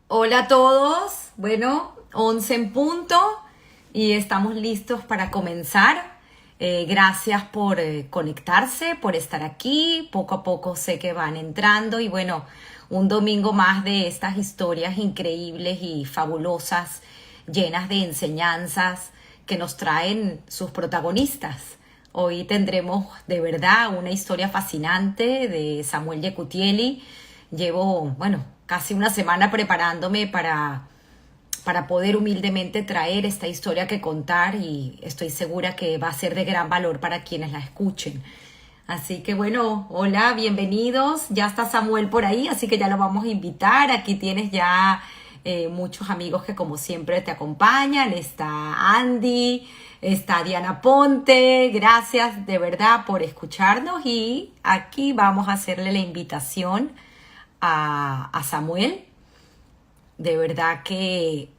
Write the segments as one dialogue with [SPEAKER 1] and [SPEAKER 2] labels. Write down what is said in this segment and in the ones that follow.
[SPEAKER 1] Hola a todos, bueno, 11 en punto y estamos listos para comenzar. Gracias por conectarse, por estar aquí. Poco a poco sé que van entrando y bueno, un domingo más de estas historias increíbles y fabulosas, llenas de enseñanzas que nos traen sus protagonistas. Hoy tendremos de verdad una historia fascinante de Samuel Yekutieli. Llevo, bueno, casi una semana preparándome para poder humildemente traer esta historia que contar y estoy segura que va a ser de gran valor para quienes la escuchen. Así que bueno, hola, bienvenidos. Ya está Samuel por ahí, así que ya lo vamos a invitar. Aquí tienes ya muchos amigos que como siempre te acompañan. Está Andy, está Diana Ponte. Gracias de verdad por escucharnos y aquí vamos a hacerle la invitación a Samuel. De verdad que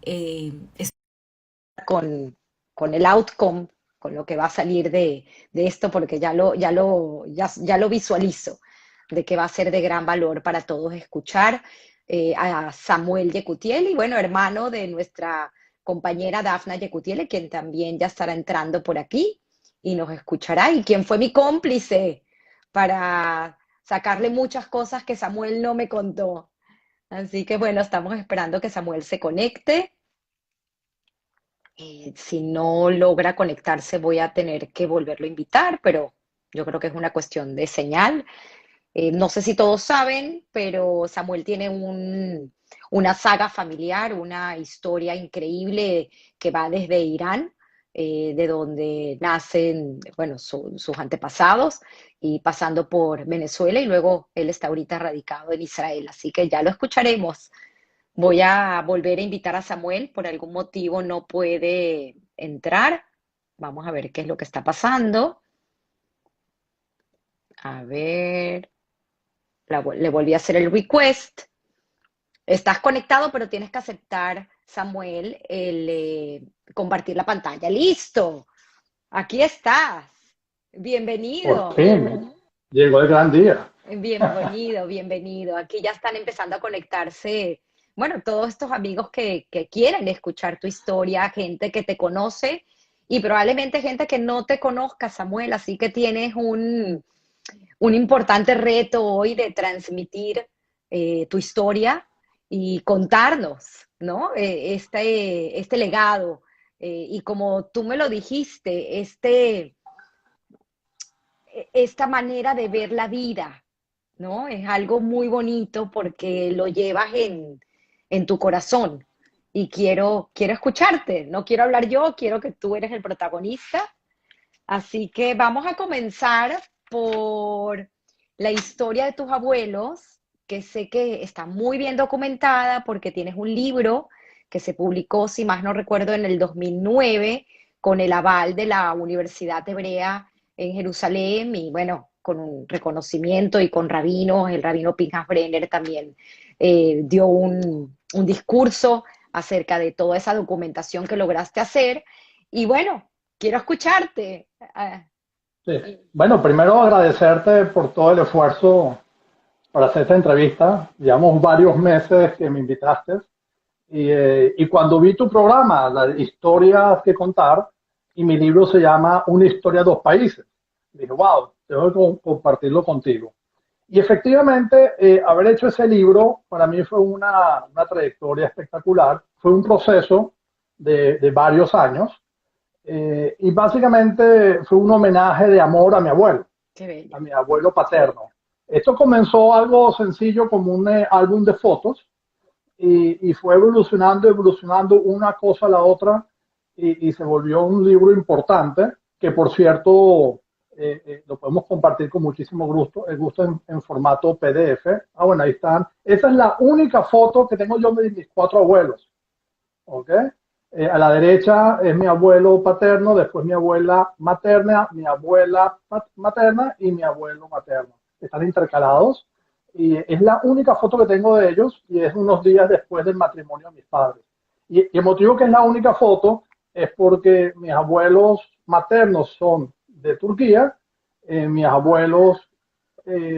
[SPEAKER 1] con, con el outcome, con lo que va a salir de esto, porque ya lo visualizo, de que va a ser de gran valor para todos escuchar a Samuel Yekutieli, bueno, hermano de nuestra compañera Dafna Yekutieli, quien también ya estará entrando por aquí y nos escuchará, y quien fue mi cómplice para sacarle muchas cosas que Samuel no me contó. Así que bueno, estamos esperando que Samuel se conecte. Si no logra conectarse, voy a tener que volverlo a invitar, pero yo creo que es una cuestión de señal. No sé si todos saben, pero Samuel tiene una saga familiar, una historia increíble que va desde Irán, de donde nacen, bueno, sus antepasados, y pasando por Venezuela, y luego él está ahorita radicado en Israel, así que ya lo escucharemos. Voy a volver a invitar a Samuel, por algún motivo no puede entrar. Vamos a ver qué es lo que está pasando. A ver, le volví a hacer el request. Estás conectado, pero tienes que aceptar, Samuel, el compartir la pantalla. Listo, aquí estás.
[SPEAKER 2] Por
[SPEAKER 1] Bienvenido.
[SPEAKER 2] fin, llegó el gran día.
[SPEAKER 1] Bienvenido, bienvenido. Aquí ya están empezando a conectarse, bueno, todos estos amigos que quieren escuchar tu historia, gente que te conoce y probablemente gente que no te conozca, Samuel. Así que tienes un importante reto hoy de transmitir tu historia y contarnos, ¿no? Este legado. Y como tú me lo dijiste, esta manera de ver la vida, ¿no? Es algo muy bonito porque lo llevas en tu corazón y quiero escucharte, no quiero hablar yo, quiero que tú eres el protagonista. Así que vamos a comenzar por la historia de tus abuelos, que sé que está muy bien documentada porque tienes un libro que se publicó, si más no recuerdo, en el 2009 con el aval de la Universidad Hebrea en Jerusalén y bueno, con un reconocimiento y con rabinos, el rabino Pinchas Brenner también dio un discurso acerca de toda esa documentación que lograste hacer. Y bueno, quiero escucharte.
[SPEAKER 2] Sí. Bueno, primero agradecerte por todo el esfuerzo para hacer esta entrevista. Llevamos varios meses que me invitaste y cuando vi tu programa, las historias que contar, y mi libro se llama Una historia de dos países, dije, wow, tengo que compartirlo contigo. Y efectivamente, haber hecho ese libro para mí fue una trayectoria espectacular. Fue un proceso de varios años. Y básicamente fue un homenaje de amor
[SPEAKER 1] Qué bello.
[SPEAKER 2] a mi abuelo paterno. Esto comenzó algo sencillo como un álbum de fotos y fue evolucionando, evolucionando una cosa a la otra y se volvió un libro importante que por cierto lo podemos compartir con muchísimo gusto, el gusto en formato PDF. Ah, bueno, ahí están. Esa es la única foto que tengo yo de mis cuatro abuelos. ¿Ok? A la derecha es mi abuelo paterno, después mi abuela materna, mi abuela materna y mi abuelo materno. Están intercalados y es la única foto que tengo de ellos y es unos días después del matrimonio de mis padres. Y el motivo que es la única foto es porque mis abuelos maternos son de Turquía, mis abuelos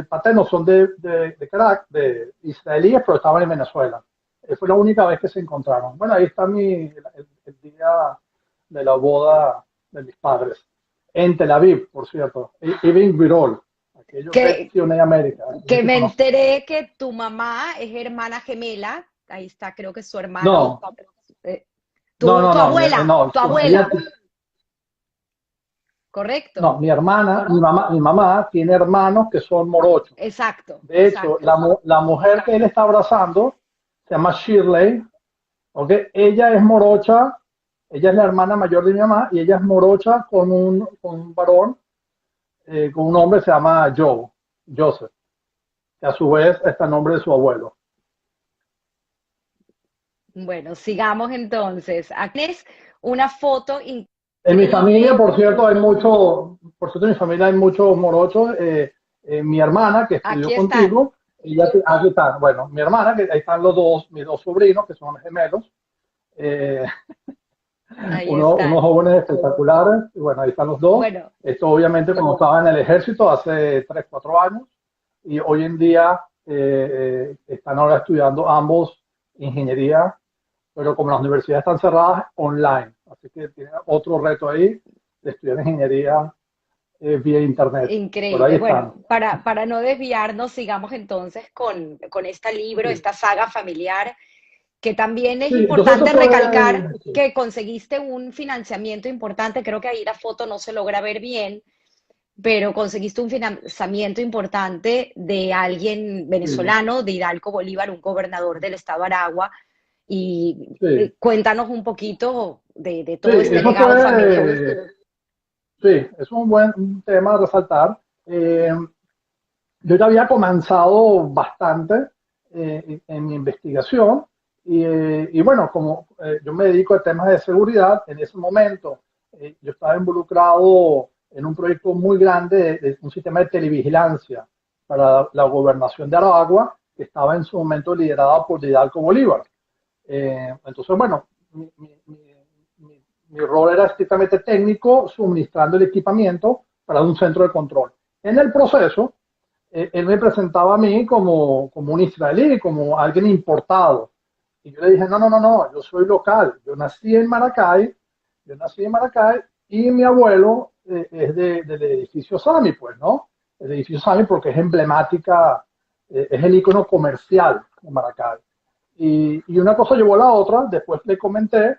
[SPEAKER 2] paternos son de israelíes, pero estaban en Venezuela. Fue la única vez que se encontraron. Bueno, ahí está el día de la boda de mis padres. En Tel Aviv, por cierto. Ibn Birol, aquello
[SPEAKER 1] Que,
[SPEAKER 2] Betty de América.
[SPEAKER 1] que
[SPEAKER 2] Que
[SPEAKER 1] me
[SPEAKER 2] conoce.
[SPEAKER 1] enteré que tu mamá es hermana gemela. Ahí está, creo que su hermano.
[SPEAKER 2] No, no,
[SPEAKER 1] Tu
[SPEAKER 2] no,
[SPEAKER 1] abuela,
[SPEAKER 2] no.
[SPEAKER 1] tu abuela, ¿correcto?
[SPEAKER 2] No, mi hermana, mi mamá tiene hermanos que son morochos.
[SPEAKER 1] Exacto,
[SPEAKER 2] De hecho,
[SPEAKER 1] exacto.
[SPEAKER 2] la mujer que él está abrazando se llama Shirley, ¿ok? Ella es morocha, ella es la hermana mayor de mi mamá y ella es morocha con un varón, con un hombre que se llama Joseph, que a su vez está el nombre de su abuelo.
[SPEAKER 1] Bueno, sigamos entonces. Aquí es una foto
[SPEAKER 2] En mi familia,
[SPEAKER 1] increíble.
[SPEAKER 2] por cierto, en mi familia hay muchos morochos. Mi hermana, que estudió
[SPEAKER 1] Aquí están.
[SPEAKER 2] contigo, aquí está, bueno, mi hermana, que ahí están mis dos sobrinos, que son gemelos, eh,
[SPEAKER 1] Ahí
[SPEAKER 2] unos
[SPEAKER 1] están.
[SPEAKER 2] jóvenes espectaculares, y bueno, ahí están los dos.
[SPEAKER 1] Bueno,
[SPEAKER 2] Esto obviamente como estaba en el ejército hace 3 4 años, y hoy en día están ahora estudiando ambos ingeniería, pero como las universidades están cerradas, online. Así que tiene otro reto ahí de estudiar ingeniería vía internet. Por ahí
[SPEAKER 1] increíble. Bueno,
[SPEAKER 2] están.
[SPEAKER 1] para no desviarnos, sigamos entonces con este libro,
[SPEAKER 2] Sí,
[SPEAKER 1] esta saga familiar, que también es
[SPEAKER 2] sí, entonces eso
[SPEAKER 1] importante recalcar
[SPEAKER 2] fue, sí,
[SPEAKER 1] que conseguiste un financiamiento importante. Creo que ahí la foto no se logra ver bien, pero conseguiste un financiamiento importante de alguien
[SPEAKER 2] sí,
[SPEAKER 1] venezolano, de Hidalgo Bolívar, un gobernador del estado Aragua. Y
[SPEAKER 2] sí,
[SPEAKER 1] cuéntanos un poquito de
[SPEAKER 2] sí,
[SPEAKER 1] todo este
[SPEAKER 2] eso
[SPEAKER 1] legado familiar.
[SPEAKER 2] sí, es un buen tema a resaltar. Yo ya había comenzado bastante en mi investigación y bueno, como yo me dedico a temas de seguridad, en ese momento yo estaba involucrado en un proyecto muy grande de un sistema de televigilancia para la gobernación de Aragua, que estaba en su momento liderada por Hidalgo Bolívar. Entonces, bueno, mi rol era estrictamente técnico, suministrando el equipamiento para un centro de control. En el proceso, él me presentaba a mí como un israelí, como alguien importado. Y yo le dije, no, yo soy local. Yo nací en Maracay y mi abuelo del edificio Sami, pues, ¿no? El edificio Sami porque es emblemática, es el icono comercial de Maracay. Y una cosa llevó a la otra, después le comenté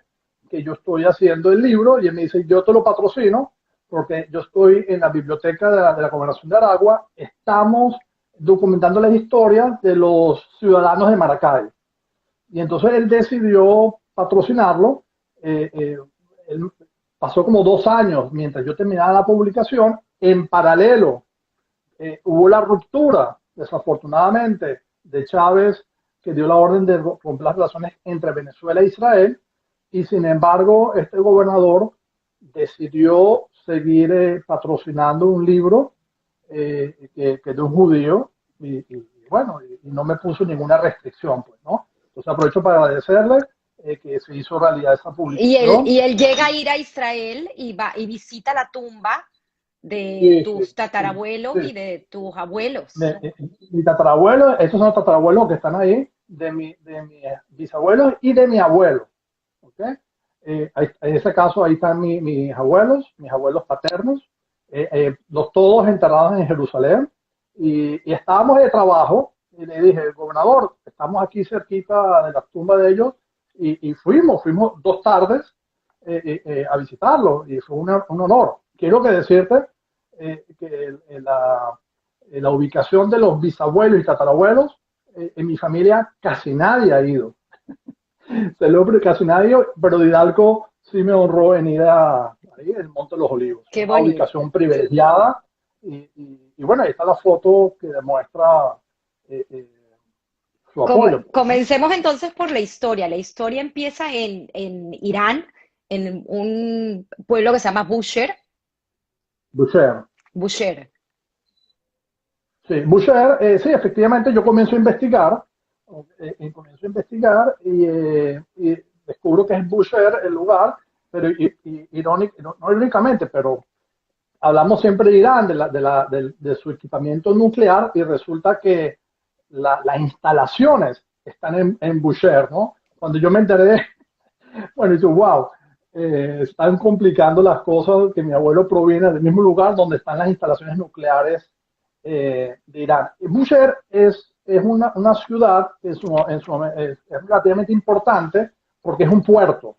[SPEAKER 2] que yo estoy haciendo el libro y él me dice, yo te lo patrocino porque yo estoy en la biblioteca de la Gobernación de Aragua, estamos documentando las historias de los ciudadanos de Maracay. Y entonces él decidió patrocinarlo. Él pasó como 2 años mientras yo terminaba la publicación. En paralelo, hubo la ruptura, desafortunadamente, de Chávez, que dio la orden de romper las relaciones entre Venezuela e Israel, y sin embargo, este gobernador decidió seguir patrocinando un libro que de un judío, bueno, y no me puso ninguna restricción, pues, ¿no? Entonces aprovecho para agradecerle que se hizo realidad esa publicación.
[SPEAKER 1] Y él llega a ir a Israel y va y visita la tumba de
[SPEAKER 2] Sí,
[SPEAKER 1] tus
[SPEAKER 2] sí,
[SPEAKER 1] tatarabuelos y
[SPEAKER 2] sí.
[SPEAKER 1] de tus abuelos.
[SPEAKER 2] Mi tatarabuelo, esos son los tatarabuelos que están ahí, de mi bisabuelos y de mi abuelo. ¿Okay? En ese caso, ahí están mis abuelos paternos, los todos enterrados en Jerusalén. Y estábamos de trabajo y le dije, gobernador, estamos aquí cerquita de la tumba de ellos y fuimos 2 tardes a visitarlo y fue un honor. Quiero que decirte que la ubicación de los bisabuelos y tatarabuelos, en mi familia casi nadie ha ido. Casi nadie, pero Hidalgo sí me honró en ir ahí, el Monte de los Olivos.
[SPEAKER 1] Qué
[SPEAKER 2] Una
[SPEAKER 1] bonito.
[SPEAKER 2] ubicación privilegiada y bueno, ahí está la foto que demuestra eh, eh, su apoyo, pues, ¿no?
[SPEAKER 1] Comencemos entonces por la historia. La historia empieza en Irán, en un pueblo que se llama
[SPEAKER 2] Boucher.
[SPEAKER 1] Bushehr.
[SPEAKER 2] Sí, Boucher, sí, efectivamente yo comienzo a investigar y descubro que es Boucher el lugar, pero no irónicamente, pero hablamos siempre de Irán, de su equipamiento nuclear, y resulta que las instalaciones están en Boucher, ¿no? Cuando yo me enteré, bueno, y yo, wow, están complicando las cosas, que mi abuelo proviene del mismo lugar donde están las instalaciones nucleares de Irán. Y Boucher es una ciudad que es relativamente importante porque es un puerto.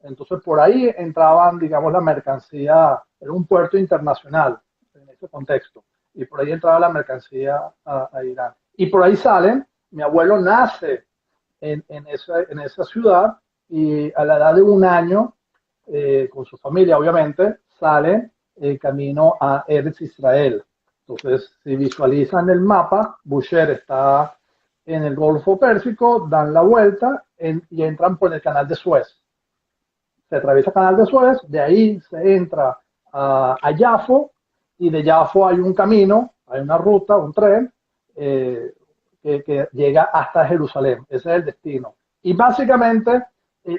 [SPEAKER 2] Entonces por ahí entraban, digamos, la mercancía, era un puerto internacional en ese contexto, y por ahí entraba la mercancía a Irán. Y por ahí salen, mi abuelo nace en esa ciudad y a la edad de 1 año, con su familia obviamente, sale camino a Eretz Israel. Entonces, si visualizan el mapa, Bushehr está en el Golfo Pérsico, dan la vuelta y entran por el canal de Suez. Se atraviesa el canal de Suez, de ahí se entra a Yafo, y de Yafo hay un camino, hay una ruta, un tren, que llega hasta Jerusalén. Ese es el destino. Y básicamente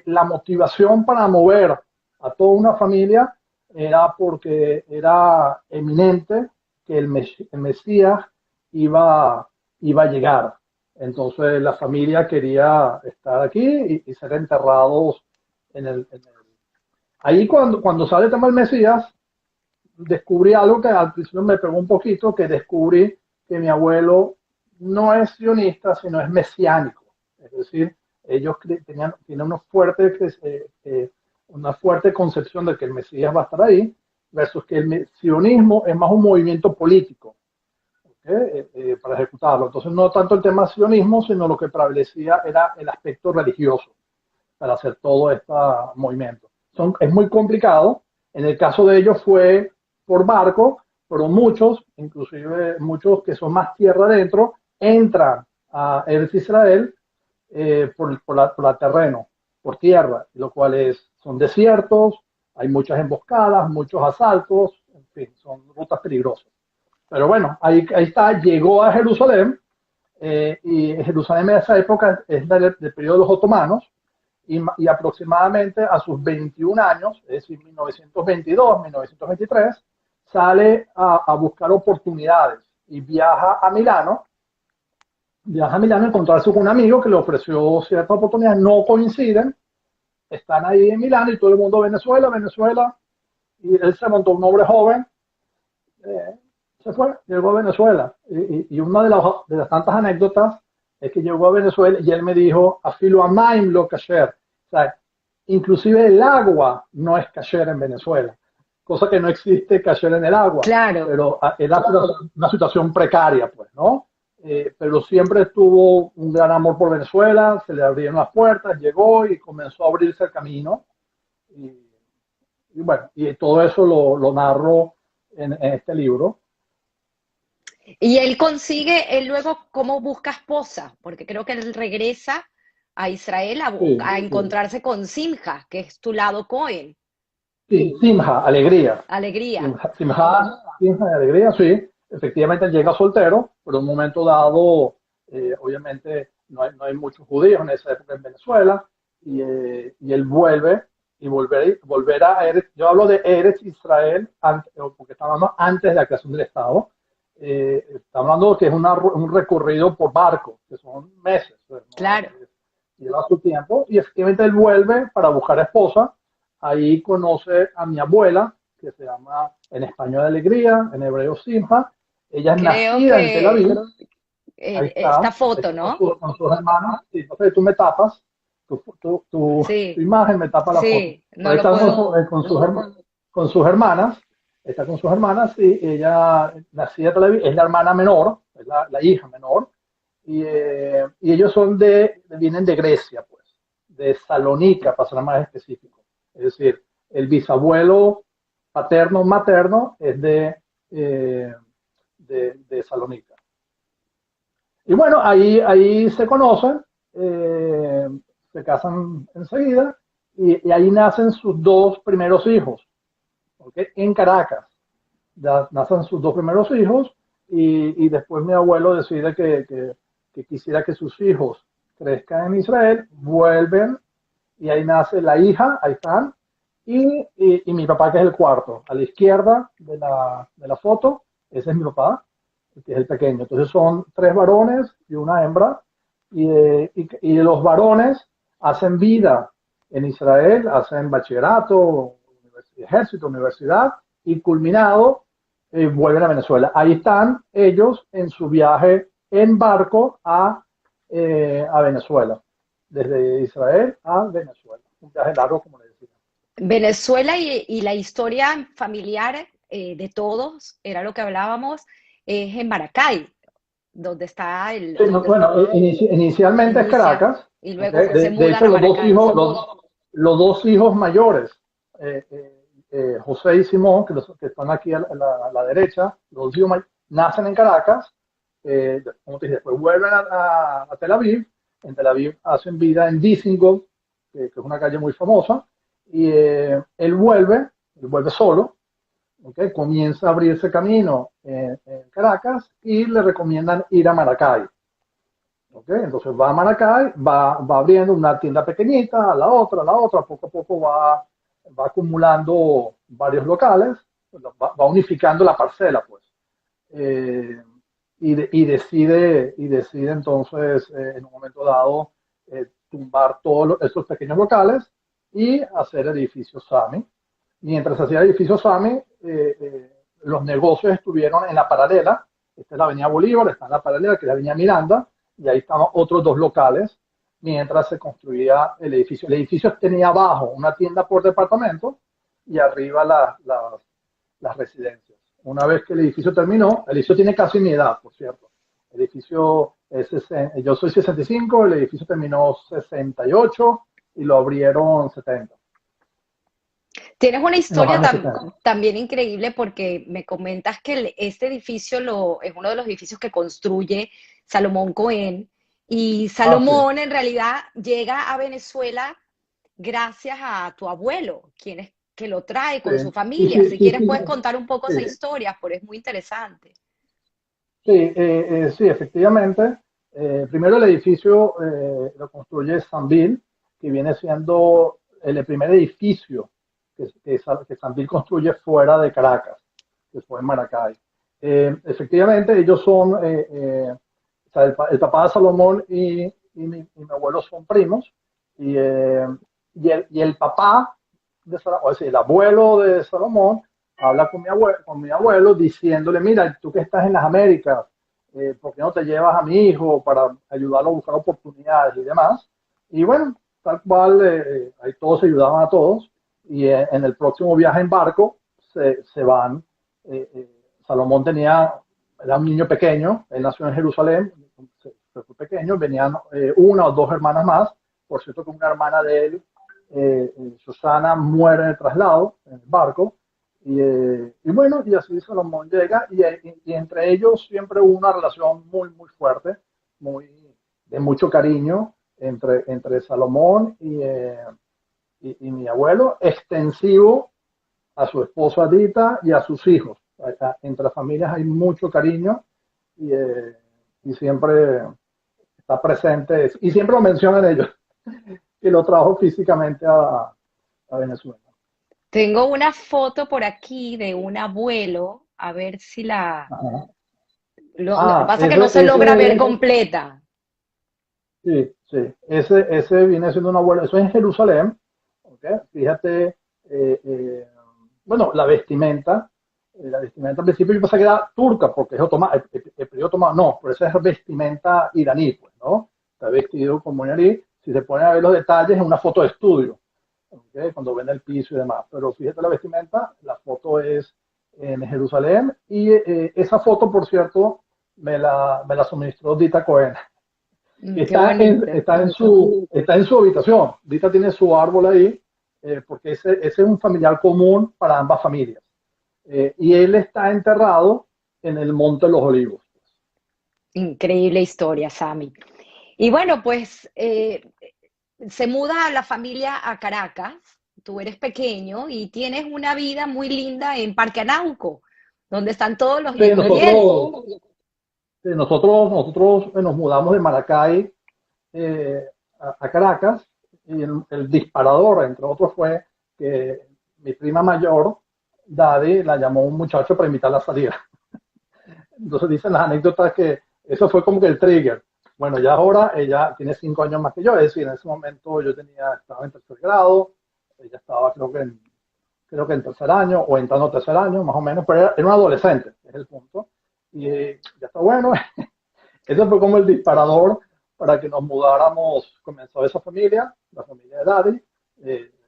[SPEAKER 2] la motivación para mover a toda una familia era porque era eminente que el Mesías iba a llegar. Entonces la familia quería estar aquí y ser enterrados en el. Ahí cuando sale el tema del Mesías, descubrí algo que al principio me pegó un poquito, que descubrí que mi abuelo no es sionista, sino es mesiánico. Es decir, ellos tienen una fuerte concepción de que el Mesías va a estar ahí, versus que el sionismo es más un movimiento político, ¿okay? Para ejecutarlo. Entonces no tanto el tema sionismo, sino lo que prevalecía era el aspecto religioso para hacer todo este movimiento. Es muy complicado. En el caso de ellos fue por barco, pero muchos, inclusive muchos que son más tierra adentro, entran a Eretz Israel por terreno, por tierra, lo cual son desiertos, hay muchas emboscadas, muchos asaltos, en fin, son rutas peligrosas. Pero bueno, ahí está, llegó a Jerusalén, y Jerusalén en esa época es del periodo de los otomanos, y aproximadamente a sus 21 años, es decir, 1922, 1923, sale a buscar oportunidades y viaja a Milano a encontrarse con un amigo que le ofreció cierta oportunidad, no coinciden, están ahí en Milano y todo el mundo Venezuela, y él se montó un hombre joven, se fue, llegó a Venezuela, y una de las tantas anécdotas es que llegó a Venezuela y él me dijo, afilo amaim lo kasher, o sea, inclusive el agua no es kasher en Venezuela, cosa que no existe kasher en el agua,
[SPEAKER 1] Claro.
[SPEAKER 2] pero era una situación precaria, pues, ¿no? Pero siempre tuvo un gran amor por Venezuela, se le abrieron las puertas, llegó y comenzó a abrirse el camino. Y bueno, y todo eso lo narro en este libro.
[SPEAKER 1] Y él luego, ¿cómo busca esposa? Porque creo que él regresa a Israel a
[SPEAKER 2] Sí.
[SPEAKER 1] encontrarse con Simha, que es tu lado Cohen.
[SPEAKER 2] Sí, Simha, alegría.
[SPEAKER 1] Alegría.
[SPEAKER 2] Simha, alegría, sí. Efectivamente él llega soltero, pero en un momento dado, obviamente no hay muchos judíos en esa época en Venezuela, y él volver a Eretz. Yo hablo de Eretz Israel, porque estamos hablando antes de la creación del Estado. Estamos hablando de que es un recorrido por barco, que son meses, pues, ¿no?
[SPEAKER 1] Claro.
[SPEAKER 2] Lleva su tiempo, y efectivamente él vuelve para buscar esposa. Ahí conoce a mi abuela, que se llama en español Alegría, en hebreo Simha. Ella es
[SPEAKER 1] Creo
[SPEAKER 2] nacida en Tel
[SPEAKER 1] que
[SPEAKER 2] Aviv. Ahí
[SPEAKER 1] esta
[SPEAKER 2] está,
[SPEAKER 1] foto, ¿no?
[SPEAKER 2] con sus hermanas. Sí, entonces tú me tapas, tu
[SPEAKER 1] Sí,
[SPEAKER 2] imagen me tapa la foto.
[SPEAKER 1] sí,
[SPEAKER 2] Pero
[SPEAKER 1] no
[SPEAKER 2] ahí
[SPEAKER 1] lo
[SPEAKER 2] está
[SPEAKER 1] puedo.
[SPEAKER 2] con sus hermanas. Está con sus hermanas, y ella nacida en Tel Aviv, es la hermana menor, es la hija menor. Y ellos vienen de Grecia, pues, de Salónica, para ser más específico. Es decir, el bisabuelo paterno materno es de Salónica. Y bueno, ahí se conocen, se casan enseguida, y ahí nacen sus dos primeros hijos, ¿okay? En Caracas. Ya nacen sus dos primeros hijos, y después mi abuelo decide que quisiera que sus hijos crezcan en Israel, vuelven, y ahí nace la hija, ahí están, y mi papá, que es el cuarto, a la izquierda de la foto, ese es mi papá, que es el pequeño. Entonces son 3 varones y una hembra, Y los varones hacen vida en Israel, hacen bachillerato, ejército, universidad, y culminado, vuelven a Venezuela. Ahí están ellos en su viaje en barco a Venezuela, desde Israel a Venezuela. Un viaje largo, como le decía.
[SPEAKER 1] Venezuela y la historia familiar de todos, era lo que hablábamos, es en Maracay, donde está
[SPEAKER 2] Sí, no,
[SPEAKER 1] donde
[SPEAKER 2] bueno, inicialmente es
[SPEAKER 1] inicia,
[SPEAKER 2] Caracas.
[SPEAKER 1] y luego
[SPEAKER 2] ¿Okay?
[SPEAKER 1] se
[SPEAKER 2] De
[SPEAKER 1] mudan
[SPEAKER 2] hecho,
[SPEAKER 1] a Maracay.
[SPEAKER 2] los dos hijos mayores, José y Simón, que están aquí a la derecha, los dos hijos nacen en Caracas, como te dije, después vuelven a Tel Aviv. En Tel Aviv hacen vida en Dizengoff, que es una calle muy famosa, y él vuelve solo. ¿Okay? Comienza a abrirse camino en Caracas y le recomiendan ir a Maracay. ¿Okay? Entonces va a Maracay, va abriendo una tienda pequeñita, a la otra, poco a poco va acumulando varios locales, va unificando la parcela, pues. Eh, y decide entonces, en un momento dado, tumbar todos esos pequeños locales y hacer edificios Sami. Mientras hacía edificios Sami, los negocios estuvieron en la paralela. Esta es la avenida Bolívar, está en la paralela, que es la avenida Miranda, y ahí estaban otros dos locales mientras se construía el edificio. El edificio tenía abajo una tienda por departamento y arriba las residencias. Una vez que el edificio terminó, el edificio tiene casi mi edad, por cierto. El edificio yo soy 65, el edificio terminó 68 y lo abrieron 70.
[SPEAKER 1] Tienes una
[SPEAKER 2] En los
[SPEAKER 1] historia
[SPEAKER 2] años 70.
[SPEAKER 1] también increíble porque me comentas que este edificio es uno de los edificios que construye Salomón Cohen y
[SPEAKER 2] Ah, sí,
[SPEAKER 1] Salomón en realidad llega a Venezuela gracias a tu abuelo, quien es que lo trae
[SPEAKER 2] sí,
[SPEAKER 1] con su
[SPEAKER 2] sí,
[SPEAKER 1] familia.
[SPEAKER 2] sí,
[SPEAKER 1] Si
[SPEAKER 2] sí,
[SPEAKER 1] quieres
[SPEAKER 2] sí,
[SPEAKER 1] puedes contar un poco esa
[SPEAKER 2] sí.
[SPEAKER 1] historia, porque es muy interesante.
[SPEAKER 2] Sí, sí, efectivamente. Primero el edificio lo construye Sambil, que viene siendo el primer edificio que Sambil construye fuera de Caracas, que fue en Maracay. Efectivamente, ellos son, o sea, el papá de Salomón y mi abuelo son primos, y, eh, y el papá de Salomón, o sea, el abuelo de Salomón, habla con mi abuelo diciéndole, mira, tú que estás en las Américas, ¿por qué no te llevas a mi hijo para ayudarlo a buscar oportunidades y demás? Y bueno, tal cual, ahí todos se ayudaban a todos, y en el próximo viaje en barco se van. Salomón era un niño pequeño, él nació en Jerusalén, fue pequeño, venían una o dos hermanas más, por cierto que una hermana de él, Susana, muere en el traslado, en el barco, y bueno, y así Salomón llega, y entre ellos siempre hubo una relación muy, muy fuerte, muy, de mucho cariño entre Salomón y mi abuelo, extensivo a su esposa Dita y a sus hijos. Entre las familias hay mucho cariño y, eh, y siempre está presente, y siempre lo mencionan ellos, que lo trajo físicamente a Venezuela.
[SPEAKER 1] Tengo una foto por aquí de un abuelo, a ver si
[SPEAKER 2] Ajá.
[SPEAKER 1] lo que pasa es que no se logra ver
[SPEAKER 2] Ese,
[SPEAKER 1] completa.
[SPEAKER 2] sí, sí, ese viene siendo una abuela, eso es en Jerusalén, ¿okay? Fíjate, bueno, la vestimenta al principio yo pensé que era turca, porque es otomana, el periodo otomano, no, pero esa es vestimenta iraní, pues, ¿no? Está vestido como iraní, si se ponen a ver los detalles, es una foto de estudio, ¿okay? Cuando ven el piso y demás, pero fíjate la vestimenta, la foto es en Jerusalén, y esa foto, por cierto, me la suministró Dita Cohen.
[SPEAKER 1] Qué
[SPEAKER 2] Está en,
[SPEAKER 1] bonito.
[SPEAKER 2] está en su habitación. Dita tiene su árbol ahí, porque ese es un familiar común para ambas familias. Y él está enterrado en el Monte de los Olivos.
[SPEAKER 1] Increíble historia, Sami. Y bueno, pues se muda la familia a Caracas, tú eres pequeño y tienes una vida muy linda en Parque Arauco, donde están todos los
[SPEAKER 2] Sí,
[SPEAKER 1] influyentes.
[SPEAKER 2] nosotros nos mudamos de Maracay a Caracas, y el disparador, entre otros, fue que mi prima mayor, Daddy, la llamó un muchacho para invitarla a salir. Entonces dicen las anécdotas que eso fue como que el trigger. Bueno, ya ahora ella tiene 5 años más que yo, es decir, en ese momento estaba en tercer grado, ella estaba creo que en tercer año o entrando a tercer año, más o menos, pero era un adolescente, es el punto. Y ya está bueno. Ese fue como el disparador para que nos mudáramos. Comenzó esa familia, la familia de Daddy,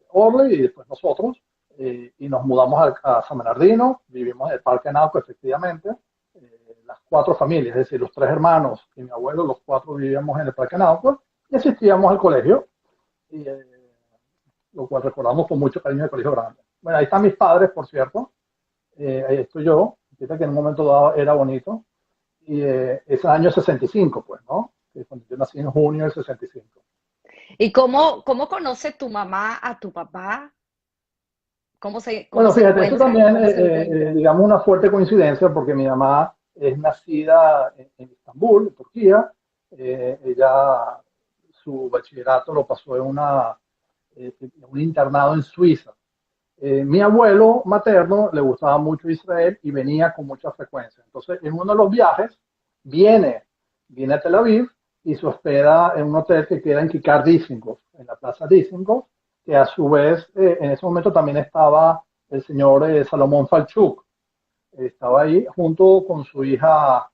[SPEAKER 2] Orly y después nosotros, y nos mudamos a San Bernardino, vivimos en el Parque Nauco, efectivamente, las 4 familias, es decir, los 3 hermanos y mi abuelo, los 4 vivíamos en el Parque Nauco y asistíamos al colegio, y, lo cual recordamos con mucho cariño el colegio grande. Bueno, ahí están mis padres, por cierto, ahí estoy yo, fíjate que en un momento dado era bonito, y ese año 65, pues, ¿no? Cuando yo nací en junio del 65.
[SPEAKER 1] ¿Y cómo conoce tu mamá a tu papá? ¿Cómo
[SPEAKER 2] Bueno,
[SPEAKER 1] se
[SPEAKER 2] fíjate, eso
[SPEAKER 1] encuentran?
[SPEAKER 2] también,
[SPEAKER 1] ¿Cómo se encuentran?
[SPEAKER 2] digamos, una fuerte coincidencia, porque mi mamá es nacida en Estambul, en Turquía. Ella, su bachillerato lo pasó en un internado en Suiza. Mi abuelo materno le gustaba mucho Israel y venía con mucha frecuencia. Entonces, en uno de los viajes, viene, viene a Tel Aviv y se hospeda en un hotel que queda en Kikar Dizengoff, en la plaza Dizengoff, que a su vez, en ese momento también estaba el señor Salomón Falchuk. Estaba ahí junto con su hija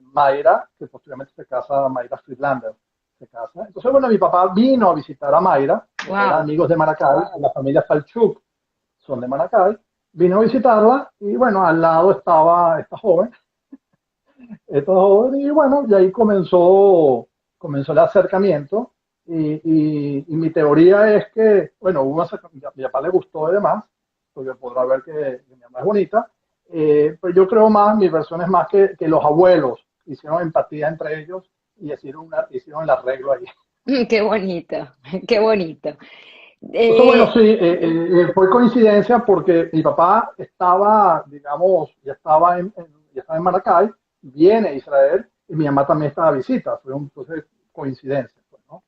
[SPEAKER 2] Mayra, que posteriormente se casa, Mayra Friedlander. Se casa. Entonces, bueno, mi papá vino a visitar a Mayra, eran
[SPEAKER 1] Wow.
[SPEAKER 2] amigos de Maracay, la familia Falchuk son de Maracay, vino a visitarla y bueno, al lado estaba esta joven y bueno, y ahí comenzó el acercamiento y mi teoría es que, bueno, a mi papá le gustó y demás, porque podrá ver que mi mamá es bonita, pero yo creo más, mi versión es más que los abuelos hicieron empatía entre ellos y hicieron el arreglo ahí.
[SPEAKER 1] Qué bonito, qué bonito.
[SPEAKER 2] Entonces, bueno, sí,
[SPEAKER 1] Eh,
[SPEAKER 2] fue coincidencia porque mi papá estaba, digamos, ya estaba en Maracay, viene a Israel y mi mamá también estaba de visita. Entonces, coincidencia, pues, ¿no?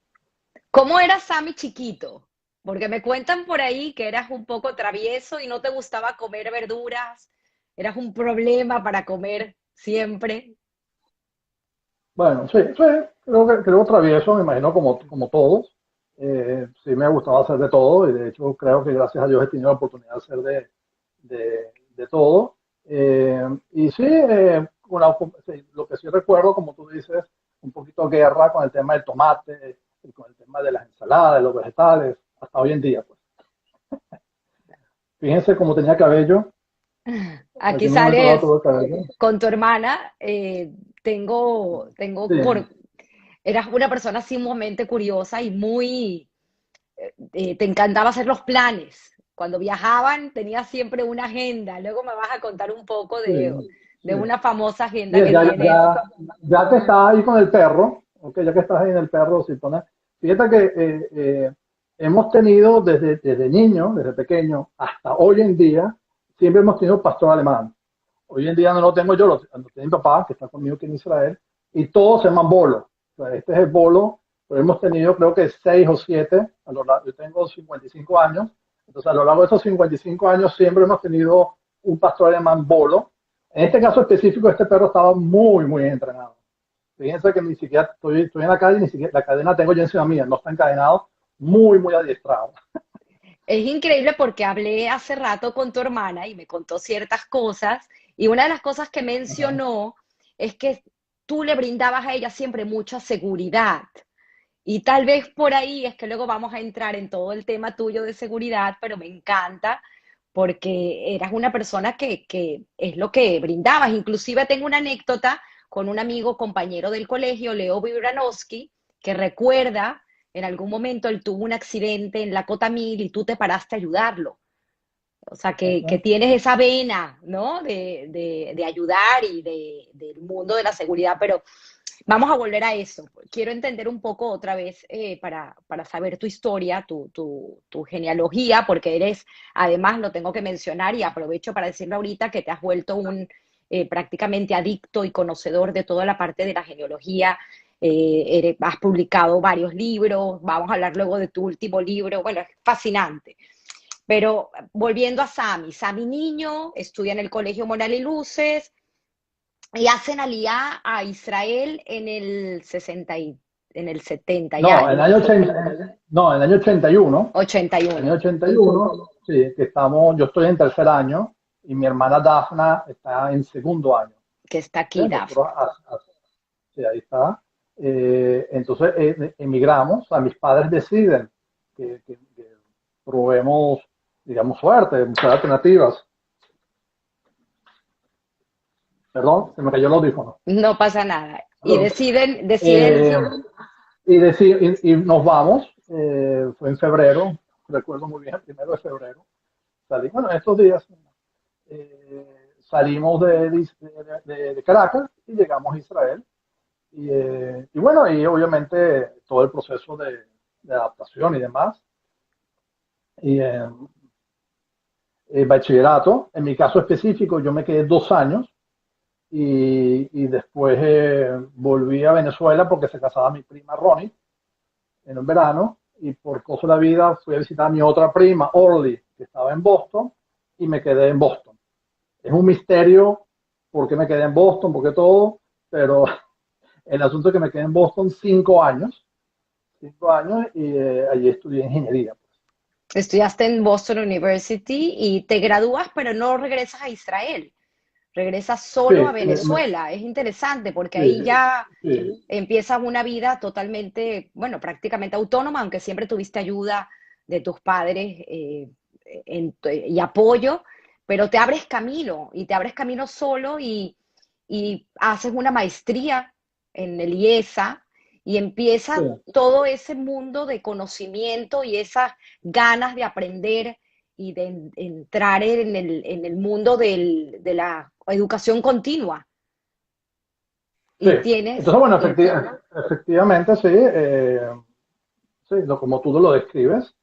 [SPEAKER 1] ¿Cómo era Sammy chiquito? Porque me cuentan por ahí que eras un poco travieso y no te gustaba comer verduras, eras un problema para comer siempre.
[SPEAKER 2] Bueno, sí, sí, creo travieso, me imagino como todos. Sí me ha gustado hacer de todo y de hecho creo que gracias a Dios he tenido la oportunidad de hacer de todo. Y sí, sí, lo que sí recuerdo, como tú dices, un poquito guerra con el tema del tomate y con el tema de las ensaladas, de los vegetales, hasta hoy en día, pues. Fíjense cómo tenía cabello,
[SPEAKER 1] Aquí
[SPEAKER 2] en un momento dado
[SPEAKER 1] sales
[SPEAKER 2] tuve cabello.
[SPEAKER 1] con tu hermana. Tengo
[SPEAKER 2] Sí,
[SPEAKER 1] eras una persona sumamente curiosa y te encantaba hacer los planes. Cuando viajaban tenías siempre una agenda. Luego me vas a contar un poco
[SPEAKER 2] sí,
[SPEAKER 1] de
[SPEAKER 2] sí.
[SPEAKER 1] una famosa agenda
[SPEAKER 2] Mira,
[SPEAKER 1] que tienes.
[SPEAKER 2] ya que estás ahí con el perro, ok, ya que estás ahí en el perro, si pones, fíjate que hemos tenido desde niño, desde pequeño, hasta hoy en día, siempre hemos tenido pastor alemán. Hoy en día no lo tengo yo, lo tiene mi papá, que está conmigo aquí en Israel, y todos se llaman bolo. O sea, este es el bolo, pero hemos tenido creo que 6 o 7, yo tengo 55 años, entonces a lo largo de esos 55 años siempre hemos tenido un pastor alemán bolo. En este caso específico, este perro estaba muy, muy entrenado. Fíjense que ni siquiera estoy en la calle, ni siquiera la cadena tengo yo encima mía, no está encadenado, muy, muy adiestrado.
[SPEAKER 1] Es increíble porque hablé hace rato con tu hermana y me contó ciertas cosas y una de las cosas que
[SPEAKER 2] Ajá.
[SPEAKER 1] mencionó es que tú le brindabas a ella siempre mucha seguridad. Y tal vez por ahí es que luego vamos a entrar en todo el tema tuyo de seguridad, pero me encanta porque eras una persona que es lo que brindabas. Inclusive tengo una anécdota con un amigo, compañero del colegio, Leo Vibranowski, que recuerda en algún momento él tuvo un accidente en la Cota Mil y tú te paraste a ayudarlo. O sea, que
[SPEAKER 2] Ajá.
[SPEAKER 1] tienes esa vena, ¿no? De ayudar y del mundo de la seguridad, pero vamos a volver a eso. Quiero entender un poco otra vez para saber tu historia, tu genealogía, porque eres, además lo tengo que mencionar y aprovecho para decirlo ahorita, que te has vuelto un prácticamente adicto y conocedor de toda la parte de la genealogía. Has publicado varios libros, vamos a hablar luego de tu último libro, bueno, es fascinante. Pero volviendo a Sami, Sami niño, estudia en el Colegio Moral y Luces, y hacen aliyá a Israel en el 60 en el 70 y
[SPEAKER 2] No, en el
[SPEAKER 1] algo,
[SPEAKER 2] año 80, no, en el año 81, en el
[SPEAKER 1] 81,
[SPEAKER 2] 81, sí, que estamos, yo estoy en tercer año y mi hermana Dafna está en segundo año.
[SPEAKER 1] que está
[SPEAKER 2] ¿Sí?
[SPEAKER 1] aquí,
[SPEAKER 2] Nosotros,
[SPEAKER 1] Dafne.
[SPEAKER 2] sí, ahí está. Entonces emigramos, o sea, mis padres deciden que probemos, digamos, suerte, buscar alternativas. Perdón, se me cayó el audífono.
[SPEAKER 1] No pasa nada. Y
[SPEAKER 2] Perdón.
[SPEAKER 1] deciden,
[SPEAKER 2] Eh, y nos vamos, fue en febrero, recuerdo muy bien, el 1 de febrero. Salí, bueno, estos días salimos de Caracas y llegamos a Israel. Y bueno, y obviamente todo el proceso de adaptación y demás. Y bachillerato, en mi caso específico, yo me quedé 2 años y después volví a Venezuela porque se casaba mi prima Ronnie en un verano y por cosa de la vida fui a visitar a mi otra prima, Orly, que estaba en Boston y me quedé en Boston. Es un misterio por qué me quedé en Boston, por qué todo, pero el asunto es que me quedé en Boston 5 años, 5 años y allí estudié ingeniería.
[SPEAKER 1] estudiaste en Boston University y te gradúas, pero no regresas a Israel, regresas
[SPEAKER 2] Sí,
[SPEAKER 1] solo a Venezuela. Es interesante porque ahí
[SPEAKER 2] sí,
[SPEAKER 1] ya
[SPEAKER 2] sí,
[SPEAKER 1] empiezas una vida totalmente, bueno, prácticamente autónoma, aunque siempre tuviste ayuda de tus padres y apoyo, pero te abres camino y te abres camino solo y haces una maestría en el IESA y
[SPEAKER 2] sí,
[SPEAKER 1] empieza todo ese mundo de conocimiento y esas ganas de aprender y de entrar en el mundo de la educación continua.
[SPEAKER 2] sí.
[SPEAKER 1] Y tienes,
[SPEAKER 2] Entonces, bueno, efectivamente, sí, sí, como tú lo describes,